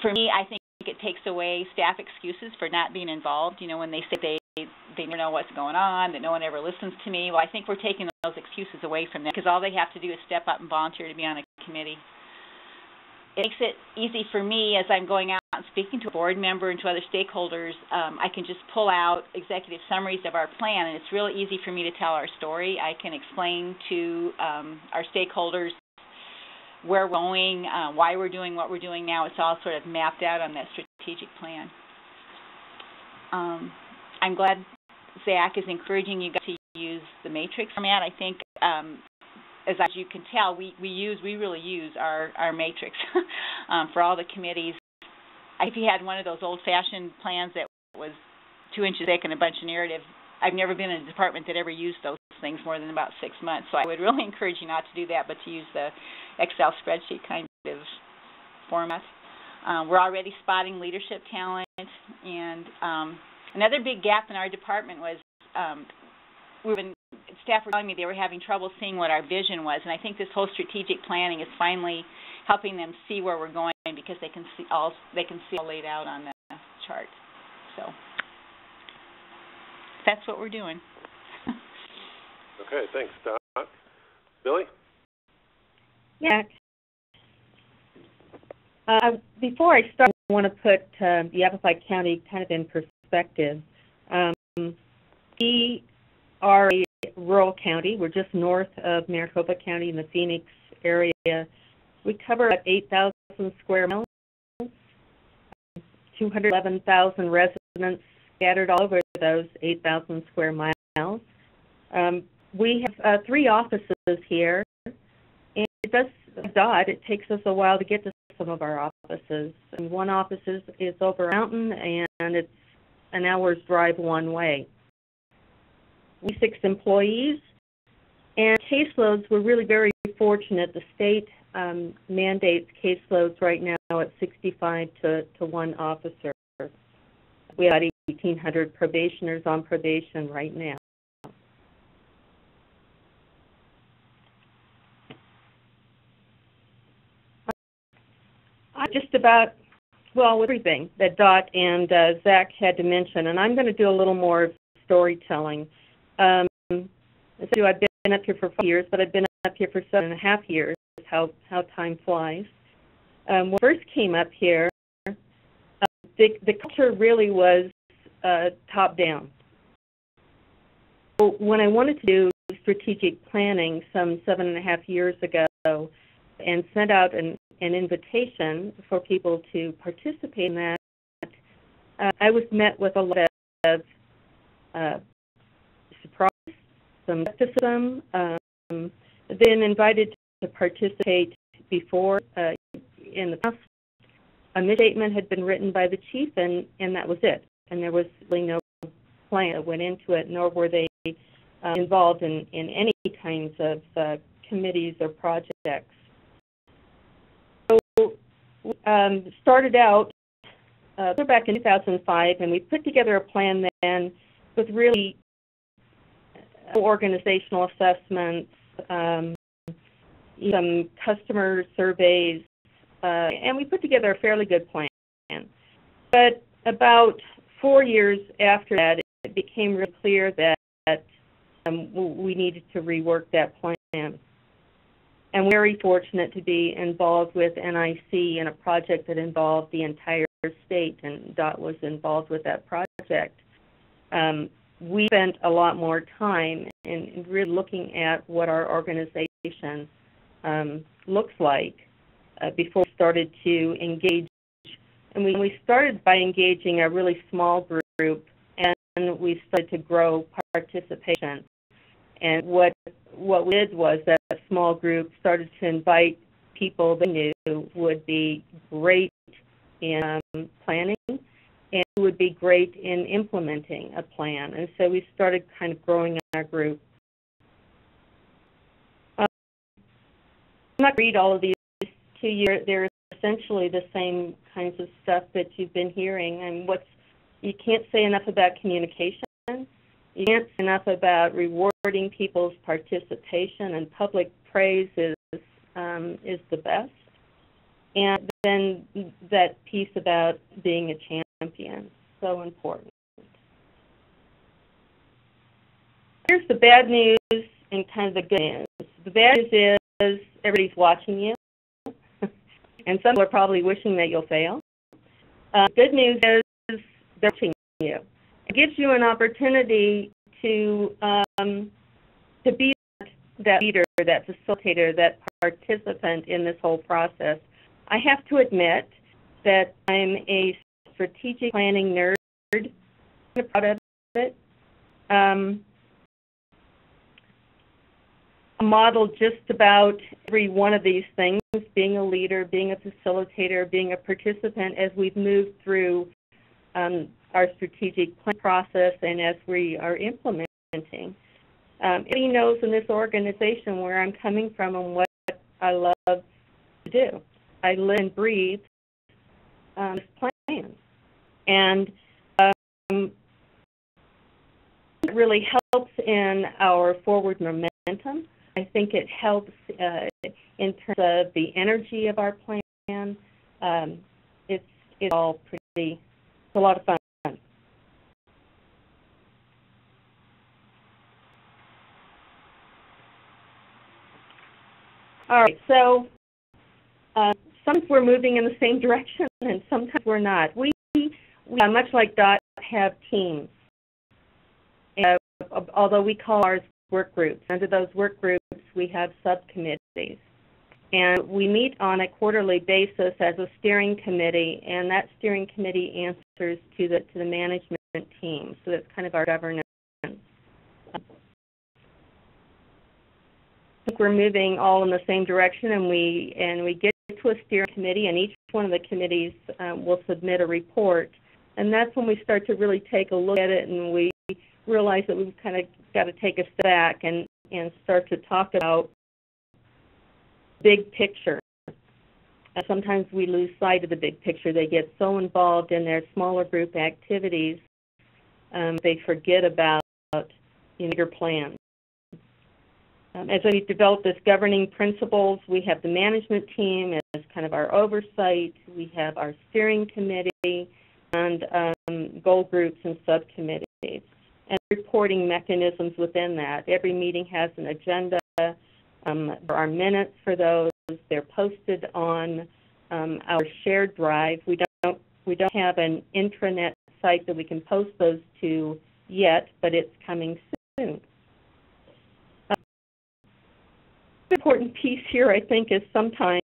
B: For me, I think it takes away staff excuses for not being involved. When they say they don't know what's going on, that no one ever listens to me. Well, I think we're taking those excuses away from them because all they have to do is step up and volunteer to be on a committee. It makes it easy for me as I'm going out and speaking to a board member and to other stakeholders. I can just pull out executive summaries of our plan, and it's really easy for me to tell our story. I can explain to our stakeholders where we're going, why we're doing what we're doing now. It's all sort of mapped out on that strategic plan. I'm glad Zach is encouraging you guys to use the matrix format. I think as you can tell, we really use our matrix for all the committees. If you had one of those old-fashioned plans that was 2 inches thick and a bunch of narrative, I've never been in a department that ever used those things more than about 6 months. So I would really encourage you not to do that, but to use the Excel spreadsheet kind of format. We're already spotting leadership talent, and another big gap in our department was staff were telling me they were having trouble seeing what our vision was, and I think this whole strategic planning is finally helping them see where we're going because they can see all laid out on the chart. So that's what we're doing.
A: Okay, thanks, Dot. Billy?
C: Yeah. Before I start, I want to put the Yavapai County kind of in perspective. We are a rural county. We're just north of Maricopa County in the Phoenix area, We cover about 8,000 square miles, 211,000 residents scattered all over those 8,000 square miles. We have 3 offices here, and it does dot. It takes us a while to get to some of our offices. And one office is over a mountain, and it's an hour's drive one way. We have 6 employees, and caseloads, we're really very fortunate. The state mandates caseloads right now at 65 to 1 officer. We have 1,800 probationers on probation right now. Just about, well, everything that Dot and Zach had to mention, and I'm going to do a little more storytelling. I've been up here for 5 years, but I've been up here for 7.5 years, how time flies. When I first came up here, the culture really was top-down. So when I wanted to do strategic planning some 7.5 years ago and sent out an invitation for people to participate in that, I was met with a lot of surprise, some skepticism, then invited to participate before in the past. A misstatement had been written by the chief, and that was it. And there was really no plan that went into it, nor were they involved in any kinds of committees or projects. So started out back in 2005, and we put together a plan then with really organizational assessments, some customer surveys, and we put together a fairly good plan. But about 4 years after that, it became really clear that we needed to rework that plan. And we're very fortunate to be involved with NIC in a project that involved the entire state, and Dot was involved with that project. We spent a lot more time in really looking at what our organization looks like before we started to engage. And we started by engaging a really small group, and we started to grow participation. And what we did was that a small group started to invite people they knew would be great in planning and would be great in implementing a plan. And so we started kind of growing our group. I'm not going to read all of these to you. They're essentially the same kinds of stuff that you've been hearing. And you can't say enough about communication. You can't say enough about rewarding people's participation, and public praise is the best. And then that piece about being a champion, so important. Here's the bad news and kind of the good news. The bad news is everybody's watching you, and some people are probably wishing that you'll fail. Good news is they're watching you. It gives you an opportunity to be that leader, that facilitator, that participant in this whole process. I have to admit that I'm a strategic planning nerd. I'm proud of it. I modeled just about every one of these things, being a leader, being a facilitator, being a participant as we've moved through our strategic plan process and as we are implementing. Everybody knows in this organization where I'm coming from and what I love to do. I live and breathe this plan. And it really helps in our forward momentum. I think it helps in terms of the energy of our plan. It's all it's a lot of fun. All right, so sometimes we're moving in the same direction, and sometimes we're not. We much like Dot, have teams. Although we call ours work groups. Under those work groups, we have subcommittees. And we meet on a quarterly basis as a steering committee, and that steering committee answers to the management team. So that's kind of our governance. I think we're moving all in the same direction, and we get to a steering committee, and each one of the committees will submit a report. And that's when we start to really take a look at it, and we realize that we've kind of got to take a step back and start to talk about big picture. And sometimes we lose sight of the big picture. They get so involved in their smaller group activities, they forget about your plan. As we develop this governing principles, we have the management team as kind of our oversight. We have our steering committee and goal groups and subcommittees, and reporting mechanisms within that. Every meeting has an agenda. There are minutes for those. They're posted on our shared drive. We don't have an intranet site that we can post those to yet, but it's coming soon. An important piece here, I think, is sometimes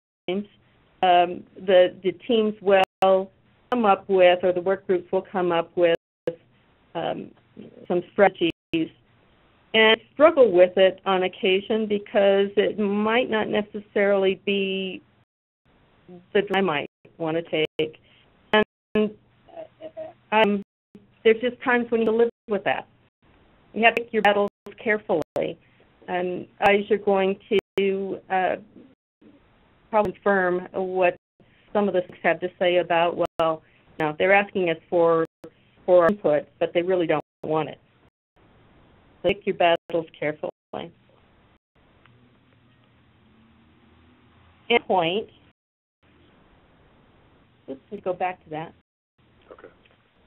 C: the teams will come up with, or the work groups will come up with some strategies, and struggle with it on occasion because it might not necessarily be the I might want to take. And there's just times when you live with that. You have to pick your battles carefully. And as you're going to probably confirm what some of the folks have to say about, well, no, they're asking us for input, but they really don't want it. So pick your battles carefully. Endpoint. Let's go back to that.
A: Okay.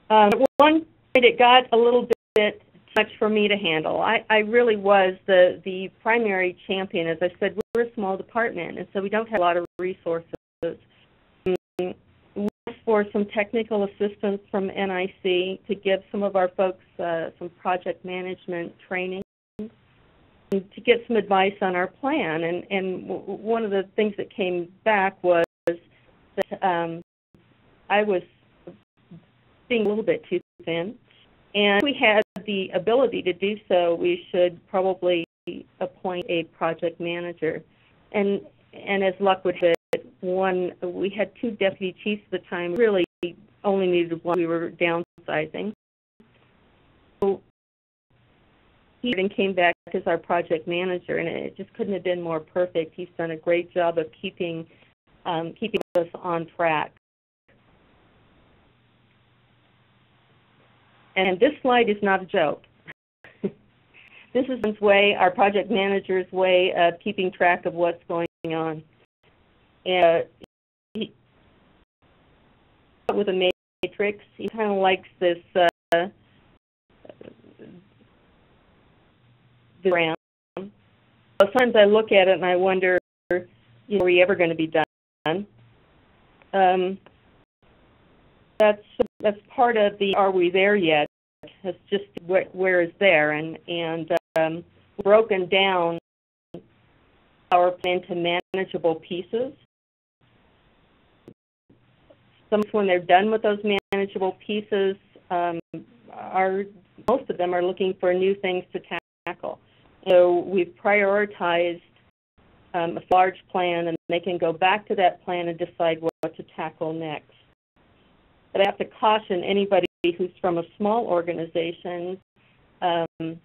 C: One point, it got a little bit much for me to handle. I really was the primary champion. As I said, we're a small department, and so we don't have a lot of resources. We asked for some technical assistance from NIC to give some of our folks some project management training, and to get some advice on our plan. And one of the things that came back was that I was being a little bit too thin. And if we had the ability to do so, we should probably appoint a project manager. And as luck would have it, we had two deputy chiefs at the time. Really only needed one. We were downsizing. So he came back as our project manager, and it just couldn't have been more perfect. He's done a great job of keeping us on track. And this slide is not a joke. This is his way, our project manager's way of keeping track of what's going on. And he, with a matrix, he kind of likes this diagram. Sometimes I look at it and I wonder, are we ever going to be done? That's part of the "Are we there yet?" It's just where is there, and broken down our plan to manageable pieces. When they're done with those manageable pieces, most of them are looking for new things to tackle. So we've prioritized a large plan, and they can go back to that plan and decide what to tackle next. But I have to caution anybody who's from a small organization, can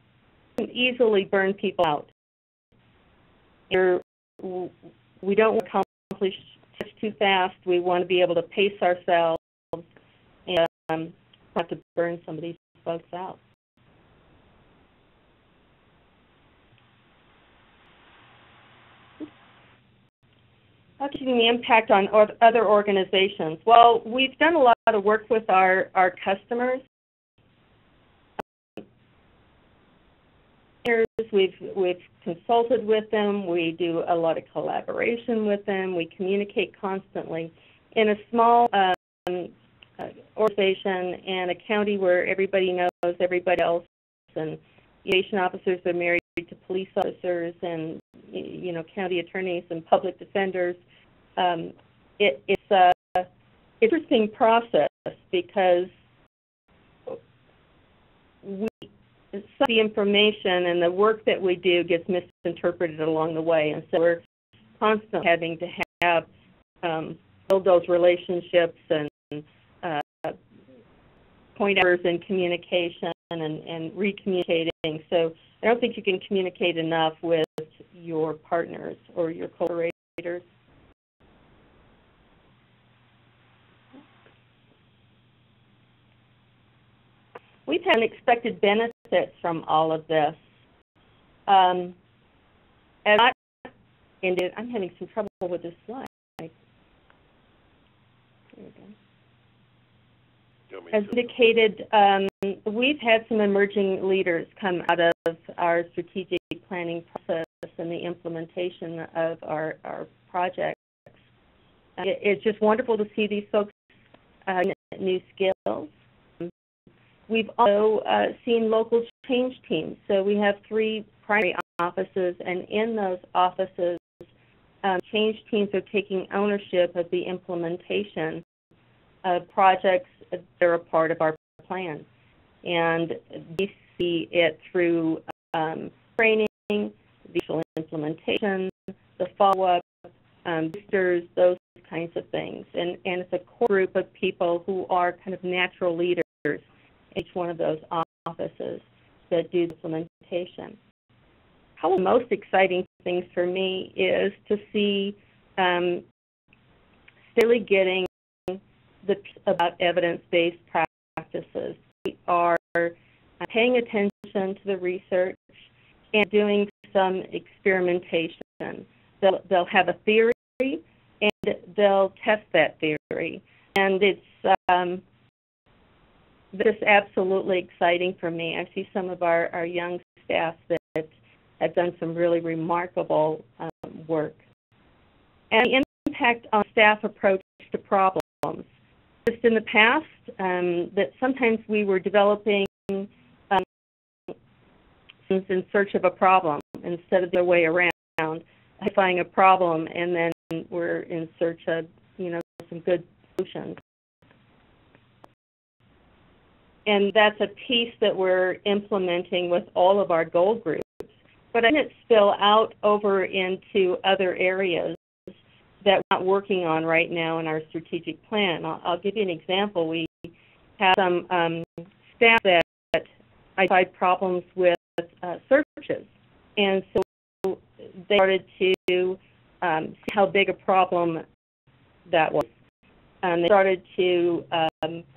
C: easily burn people out. We don't want to accomplish too fast. We want to be able to pace ourselves and have to burn some of these folks out. How can the impact on other organizations? Well, we've done a lot of work with our customers. We've consulted with them. We do a lot of collaboration with them. We communicate constantly. In a small organization and a county where everybody knows everybody else, and education officers are married to police officers and, county attorneys and public defenders. It's an interesting process because some of the information and the work that we do gets misinterpreted along the way, and so we're constantly having to have build those relationships and point errors in communication and recommunicating. So I don't think you can communicate enough with your partners or your collaborators. We've had unexpected benefits from all of this. I'm having some trouble with this slide. There we go. As indicated, we've had some emerging leaders come out of our strategic planning process and the implementation of our projects. It's just wonderful to see these folks new skills. We've also seen local change teams. So we have 3 primary offices, and in those offices, change teams are taking ownership of the implementation of projects that are a part of our plan. And we see it through training, visual implementation, the follow-up, boosters, those kinds of things. And it's a core group of people who are kind of natural leaders in each one of those offices that do the implementation. Probably the most exciting things for me is to see really getting the piece about evidence-based practices. We are paying attention to the research and doing some experimentation. They'll have a theory and they'll test that theory. And it's just absolutely exciting for me. I see some of our young staff that have done some really remarkable work. And the impact on staff approach to problems. Just in the past, that sometimes we were developing in search of a problem instead of the other way around, identifying a problem and then we're in search of, some good solutions. And that's a piece that we're implementing with all of our goal groups. But I didn't spill out over into other areas that we're not working on right now in our strategic plan. I'll give you an example. We have some staff that identified problems with searches. And so they started to see how big a problem that was. They started to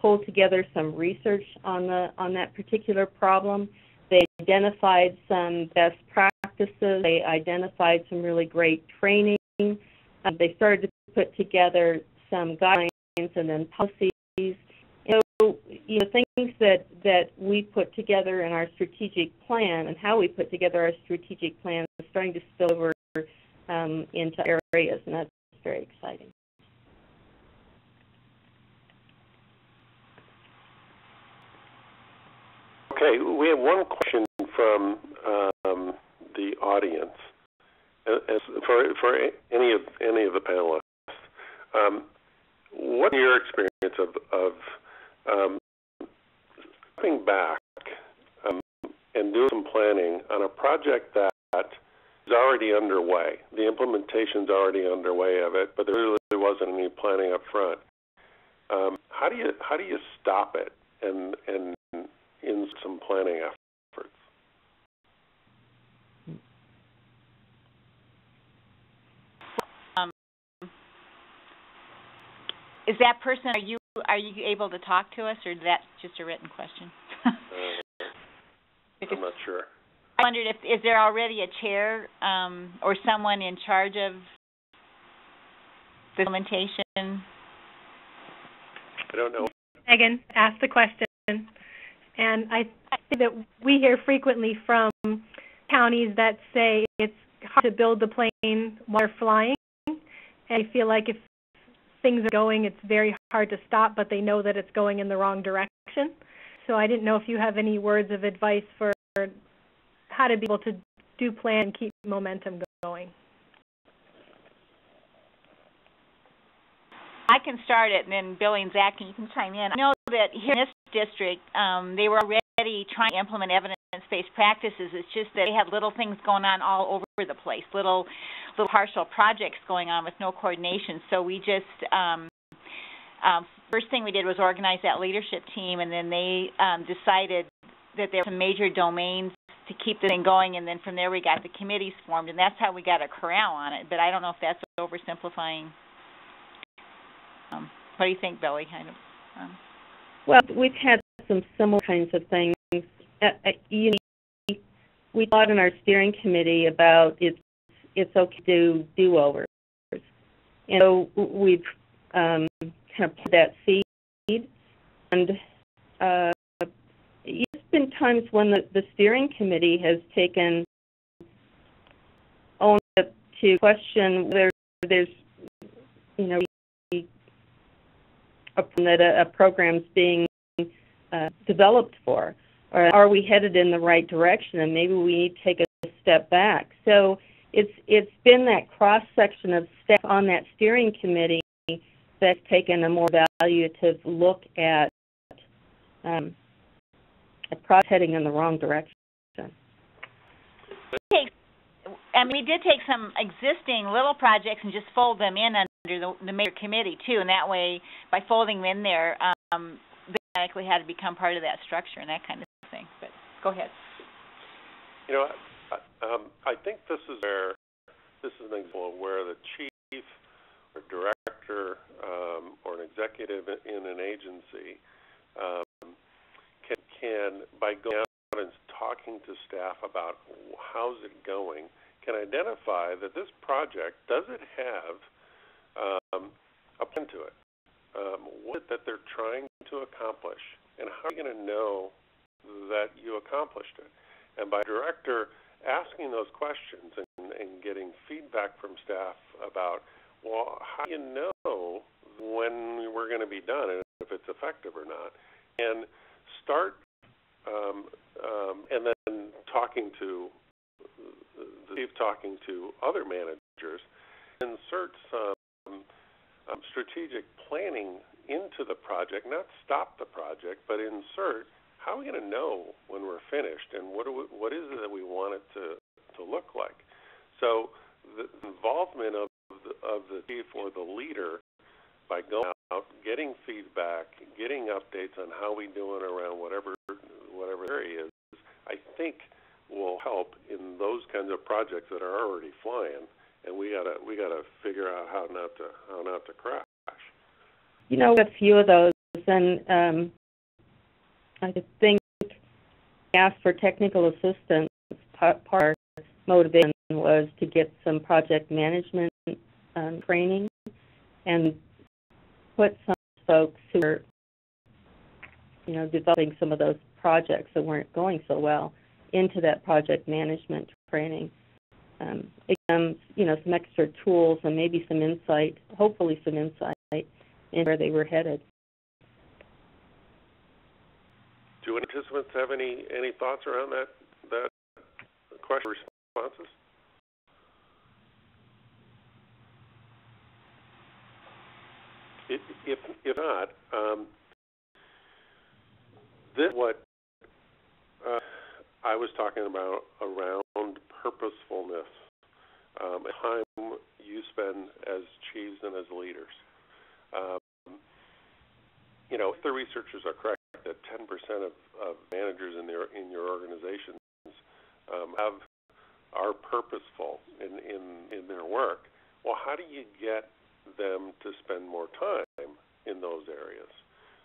C: pull together some research on that particular problem. They identified some best practices. They identified some really great training. They started to put together some guidelines and then policies. So, things that we put together in our strategic plan and how we put together our strategic plan is starting to spill over into areas, and that's very exciting.
A: Okay, we have one question from the audience. As for any of the panelists, what's your experience of stepping back and doing some planning on a project that is already underway? The implementation's already underway of it, but there really wasn't any planning up front. How do you stop it and in some planning efforts?
B: Is that person, are you able to talk to us, or is that just a written question?
A: I'm not sure.
B: I wondered is there already a chair or someone in charge of the implementation?
A: I don't know.
D: Megan asked the question, and I think that we hear frequently from counties that say it's hard to build the plane while they're flying, and they feel like if things are going, it's very hard to stop, but they know that it's going in the wrong direction. So I didn't know if you have any words of advice for how to be able to do plan and keep momentum going?
B: I can start it, and then Billy and Zach, you can chime in. I know that here in this district, they were already trying to implement evidence-based practices. It's just that they had little things going on all over the place, little partial projects going on with no coordination. So we just first thing we did was organize that leadership team, and then they decided that there were some major domains to keep the thing going, and then from there we got the committees formed, and that's how we got a corral on it. But I don't know if that's oversimplifying. What do you think, Billy?
C: Well, we've had some similar kinds of things. We thought in our steering committee about it's okay to do do-overs. And so we've kind of planted that seed. And it's been times when the steering committee has taken ownership to question whether there's, a program's being developed for, or are we headed in the right direction, and maybe we need to take a step back. So it's been that cross section of staff on that steering committee that's taken a more evaluative look at a project heading in the wrong direction.
B: We did take some existing little projects and just fold them in under the major committee too, and that way, by folding them in there, they automatically had to become part of that structure and that kind of thing. But go ahead.
A: I think this is an example where the chief or director or an executive in an agency can by going out and talking to staff about how's it going, can identify that this project, does it have a plan to it? What is it that they're trying to accomplish? And how are you going to know that you accomplished it? And by director asking those questions and getting feedback from staff about, well, how do you know when we're going to be done and if it's effective or not? And start and then talking to other managers, insert some strategic planning into the project, not stop the project, but insert how are we going to know when we're finished, and what is it that we want it to look like? So the involvement of the chief or the leader by going out, getting feedback, getting updates on how we doing around whatever area is, I think will help in those kinds of projects that are already flying, and we gotta figure out how not to crash.
C: A few of those, and I think asked for technical assistance. Part of motivation was to get some project management training and put some folks who were, developing some of those projects that weren't going so well into that project management training. Some extra tools and maybe some insight, hopefully some insight in where they were headed.
A: Do any participants have any thoughts around that question responses? If not, this is what I was talking about around purposefulness, time you spend as chiefs and as leaders. If the researchers are correct that 10% of managers in your organizations are purposeful in their work, well, how do you get them to spend more time in those areas?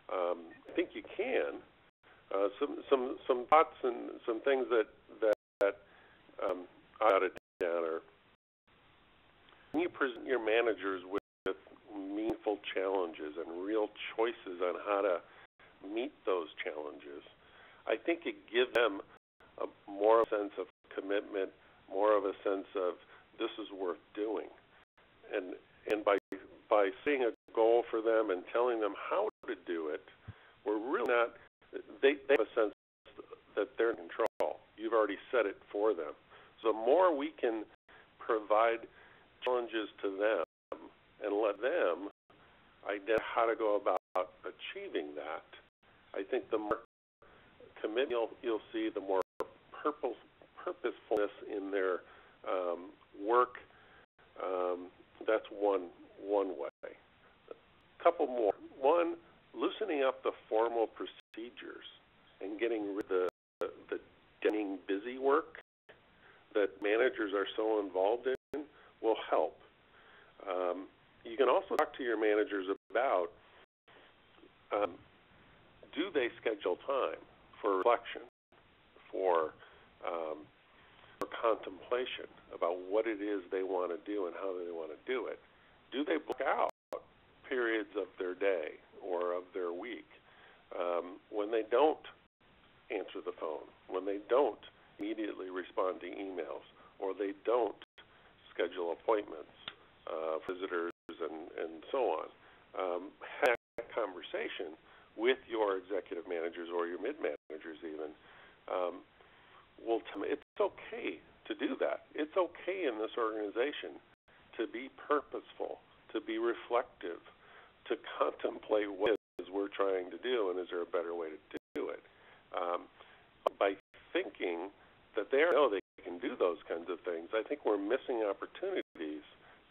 A: I think you can. Some thoughts and some things that I jotted down are when you present your managers with meaningful challenges and real choices on how to meet those challenges, I think it gives them more of a sense of commitment, more of a sense of this is worth doing. And by seeing a goal for them and telling them how to do it, we're really not, they have a sense that they're in control. You've already set it for them. The more we can provide challenges to them and let them identify how to go about achieving that, I think the more commitment you'll see, the more purposefulness in their work. That's one way. A couple more. One, loosening up the formal procedures and getting rid of the getting busy work that managers are so involved in will help. You can also talk to your managers about do they schedule time for reflection, for contemplation about what it is they want to do and how they want to do it? Do they book out periods of their day or of their week when they don't answer the phone, when they don't immediately respond to emails, or they don't schedule appointments, visitors, and so on? Have that conversation with your executive managers or your mid-managers even. Will tell me it's okay to do that. It's okay in this organization to be purposeful, to be reflective, to contemplate what it is we're trying to do, and is there a better way to do it? By thinking that they know they can do those kinds of things, I think we're missing opportunities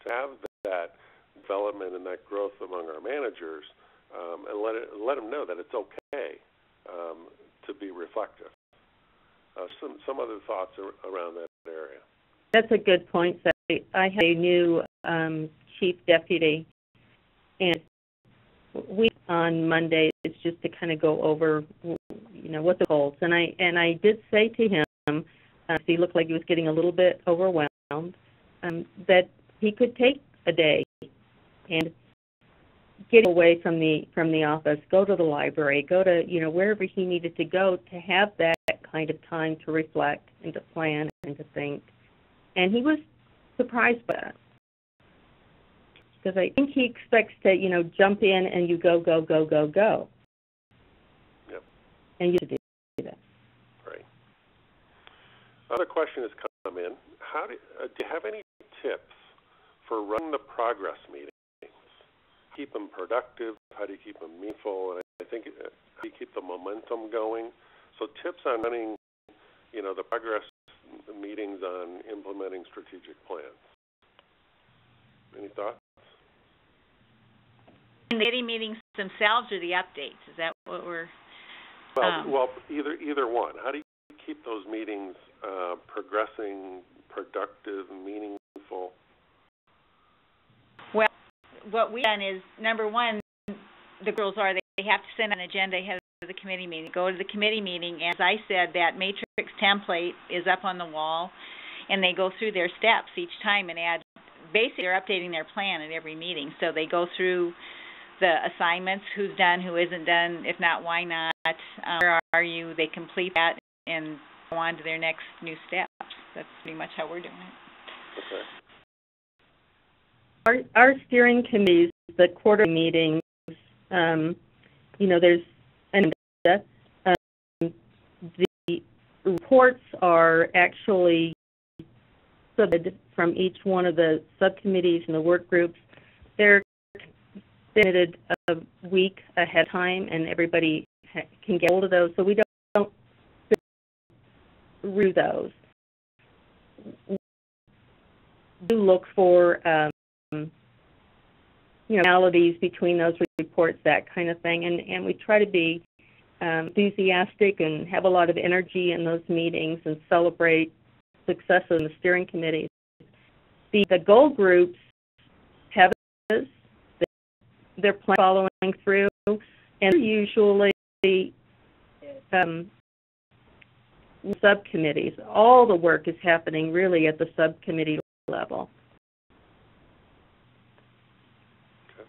A: to have that development and that growth among our managers, and let them know that it's okay to be reflective. Some other thoughts around that area.
C: That's a good point, Sally. I have a new chief deputy, and we on Monday is just to kind of go over, what the goals. And I did say to him, he looked like he was getting a little bit overwhelmed, that he could take a day and get away from the office, go to the library, go to wherever he needed to go to have that kind of time to reflect and to plan and to think. And he was surprised by that, because I think he expects to jump in and you go.
A: Yep.
C: And you do that.
A: Right. Another question has come in. Do you have any tips for running the progress meetings? Keep them productive? How do you keep them meaningful? And I think how do you keep the momentum going? So tips on running, the progress meetings on implementing strategic plans. Any thoughts?
B: The committee meetings themselves or the updates? Is that what we're...
A: Well, either one. How do you keep those meetings progressing, productive, meaningful?
B: Well, what we've done is, number one, the girls they have to send an agenda ahead of the committee meeting. Go to the committee meeting, and as I said, that matrix template is up on the wall, and they go through their steps each time and add. Basically, they're updating their plan at every meeting, so they go through the assignments, who's done, who isn't done, if not, why not, where are you, they complete that and go on to their next new steps. That's pretty much how we're doing it.
A: Okay.
C: Our steering committees, the quarterly meetings, there's an agenda. The reports are actually submitted from each one of the subcommittees and the work groups. They're submitted a week ahead of time, and everybody can get hold of those, so we don't review those. We do look for analogies between those reports, that kind of thing, and we try to be enthusiastic and have a lot of energy in those meetings and celebrate success in the steering committees. The goal groups have their plan following through, and usually subcommittees. All the work is happening really at the subcommittee level.
A: Okay.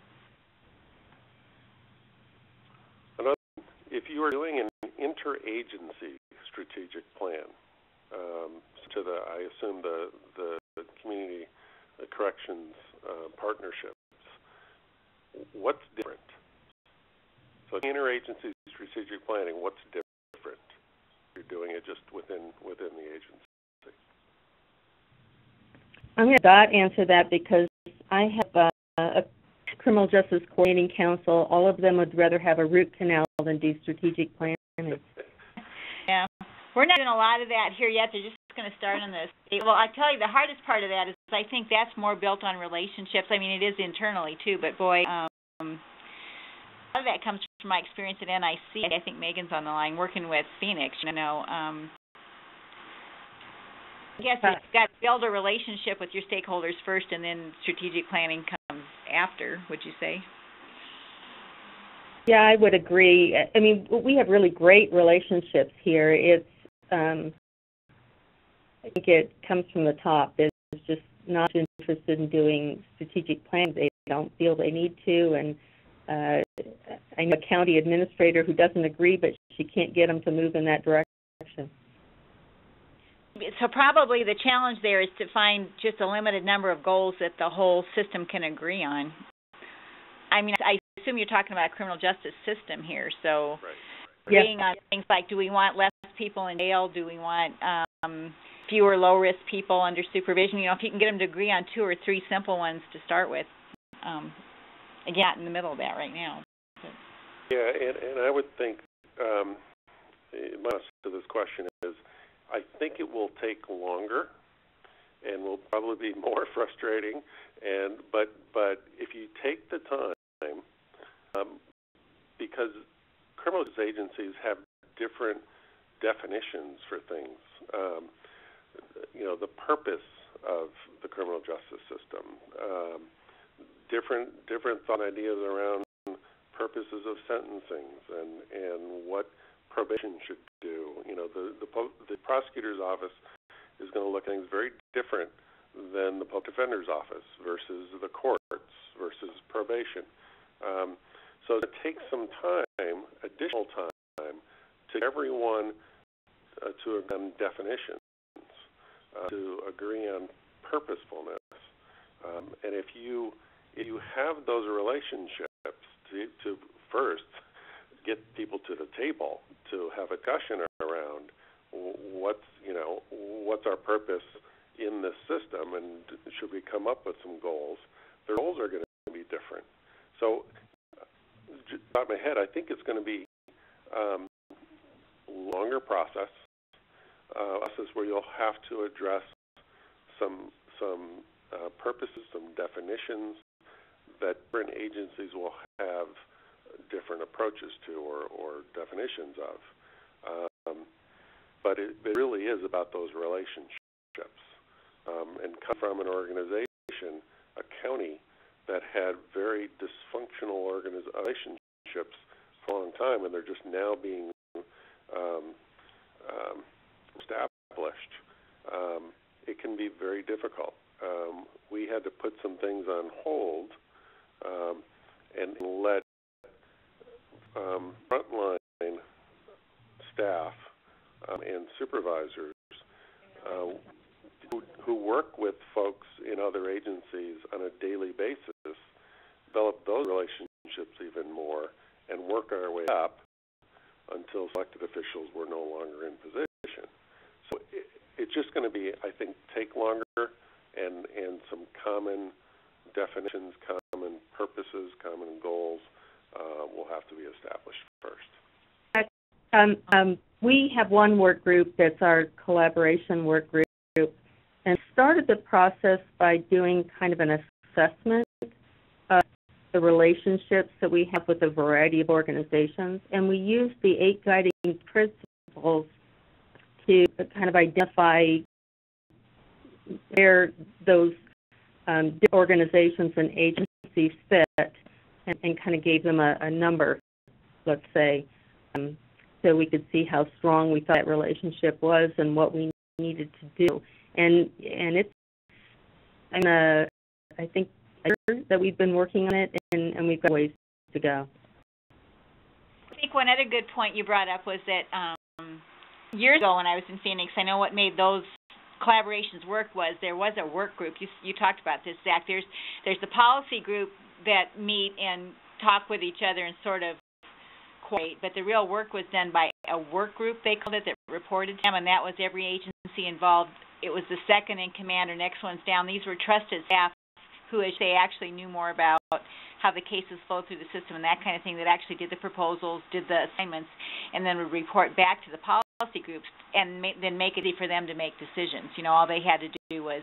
A: Another, if you are doing an interagency strategic plan, I assume the community corrections partnerships, what's different? So interagency strategic planning, what's different? You're doing it just within the agency.
C: I'm going to not answer that because I have a criminal justice coordinating council. All of them would rather have a root canal than do strategic planning.
B: Yeah. We're not doing a lot of that here yet. They're just going to start on the state. Well, I tell you, the hardest part of that is I think that's more built on relationships. I mean, it is internally, too, but boy, a lot of that comes from my experience at NIC. I think Megan's on the line working with Phoenix, I guess you've got to build a relationship with your stakeholders first, and then strategic planning comes after, would you say?
C: Yeah, I would agree. I mean, we have really great relationships here. It's, I think it comes from the top. It's just not interested in doing strategic planning. They don't feel they need to, and I know a county administrator who doesn't agree, but she can't get them to move in that direction.
B: So probably the challenge there is to find just a limited number of goals that the whole system can agree on. I mean, I assume you're talking about a criminal justice system here, so agreeing on things like, do we want less people in jail? Do we want fewer low-risk people under supervision? If you can get them to agree on 2 or 3 simple ones to start with. Again, in the middle of that right now.
A: Yeah, and I would think my answer to this question is I think it will take longer and will probably be more frustrating. But if you take the time, because criminal justice agencies have different definitions for things. The purpose of the criminal justice system, different thought ideas around purposes of sentencing and what probation should do. The prosecutor's office is going to look at things very different than the public defender's office versus the courts versus probation. So it takes some time, additional time, to everyone to agree on definitions, to agree on purposefulness. And if you have those relationships to first get people to the table to have a discussion around what's our purpose in this system, and should we come up with some goals? The goals are going to be different. So, just out of my head, I think it's going to be longer process where you'll have to address some purposes, some definitions that different agencies will have different approaches to or definitions of. But it really is about those relationships. And come from an organization, a county, that had very dysfunctional relationships for a long time, and they're just now being established. It can be very difficult. We had to put some things on hold and let frontline staff and supervisors who work with folks in other agencies on a daily basis develop those relationships even more and work our way up until elected officials were no longer in position. So it's just going to be, I think, take longer and some common definitions, common purposes, common goals will have to be established first.
C: We have one work group that's our collaboration work group, and started the process by doing kind of an assessment of the relationships that we have with a variety of organizations, and we used the 8 guiding principles to kind of identify where those organizations and agencies fit, and kind of gave them a number, let's say, so we could see how strong we thought that relationship was and what we needed to do. And it's, I think that we've been working on it, and we've got ways to go.
B: I think one other good point you brought up was that years ago when I was in Phoenix, I know what made those collaborations work was there was a work group. You talked about this, Zach. There's the policy group that meet and talk with each other and sort of coordinate, but the real work was done by a work group, they called it, that reported to them, and that was every agency involved it was the second in command or next ones down. These were trusted staff who they actually knew more about how the cases flow through the system and that kind of thing, that actually did the proposals, did the assignments, and then would report back to the policy groups and then make it easy for them to make decisions. All they had to do was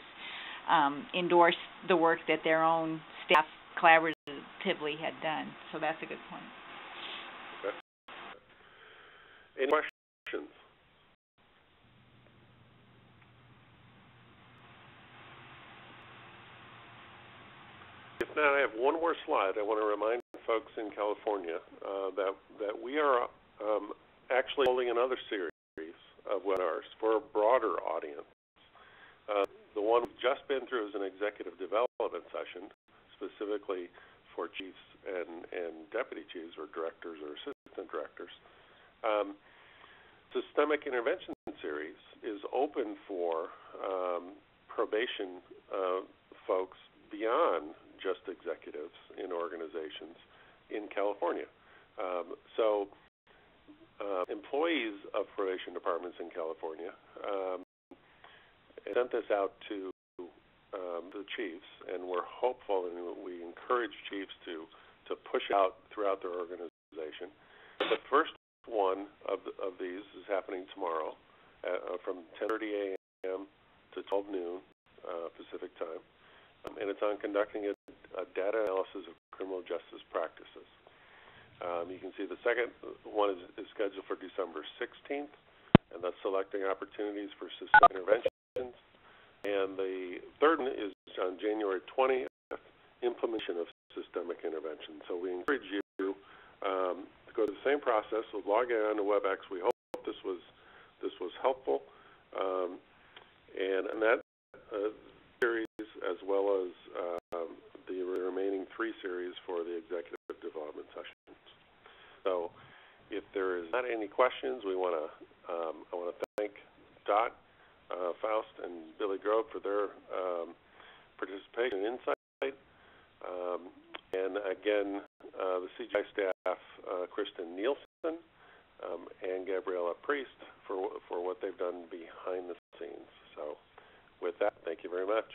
B: endorse the work that their own staff collaboratively had done. So that's a good point.
A: Okay. Any questions? If not, I have one more slide. I want to remind folks in California that we are actually holding another series of webinars for a broader audience. The one we've just been through is an executive development session, specifically for chiefs and deputy chiefs or directors or assistant directors. Systemic intervention series is open for probation folks beyond just executives in organizations in California. So employees of probation departments in California sent this out to the chiefs, and we're hopeful and we encourage chiefs to push out throughout their organization. The first one of these is happening tomorrow from 10:30 a.m. to 12 noon Pacific time. And it's on conducting a data analysis of criminal justice practices. You can see the second one is scheduled for December 16th, and that's selecting opportunities for systemic interventions. And the third one is on January 20th, implementation of systemic intervention. So we encourage you to go to the same process. So log in to WebEx. We hope this was helpful, and that series, as well as the remaining 3 series for the executive development sessions. So, if there is not any questions, I want to thank Dot, Faust, and Billy Grove for their participation and insight. And again, the CGI staff, Kristen Nielsen and Gabriella Priest, for what they've done behind the scenes. So, with that, thank you very much.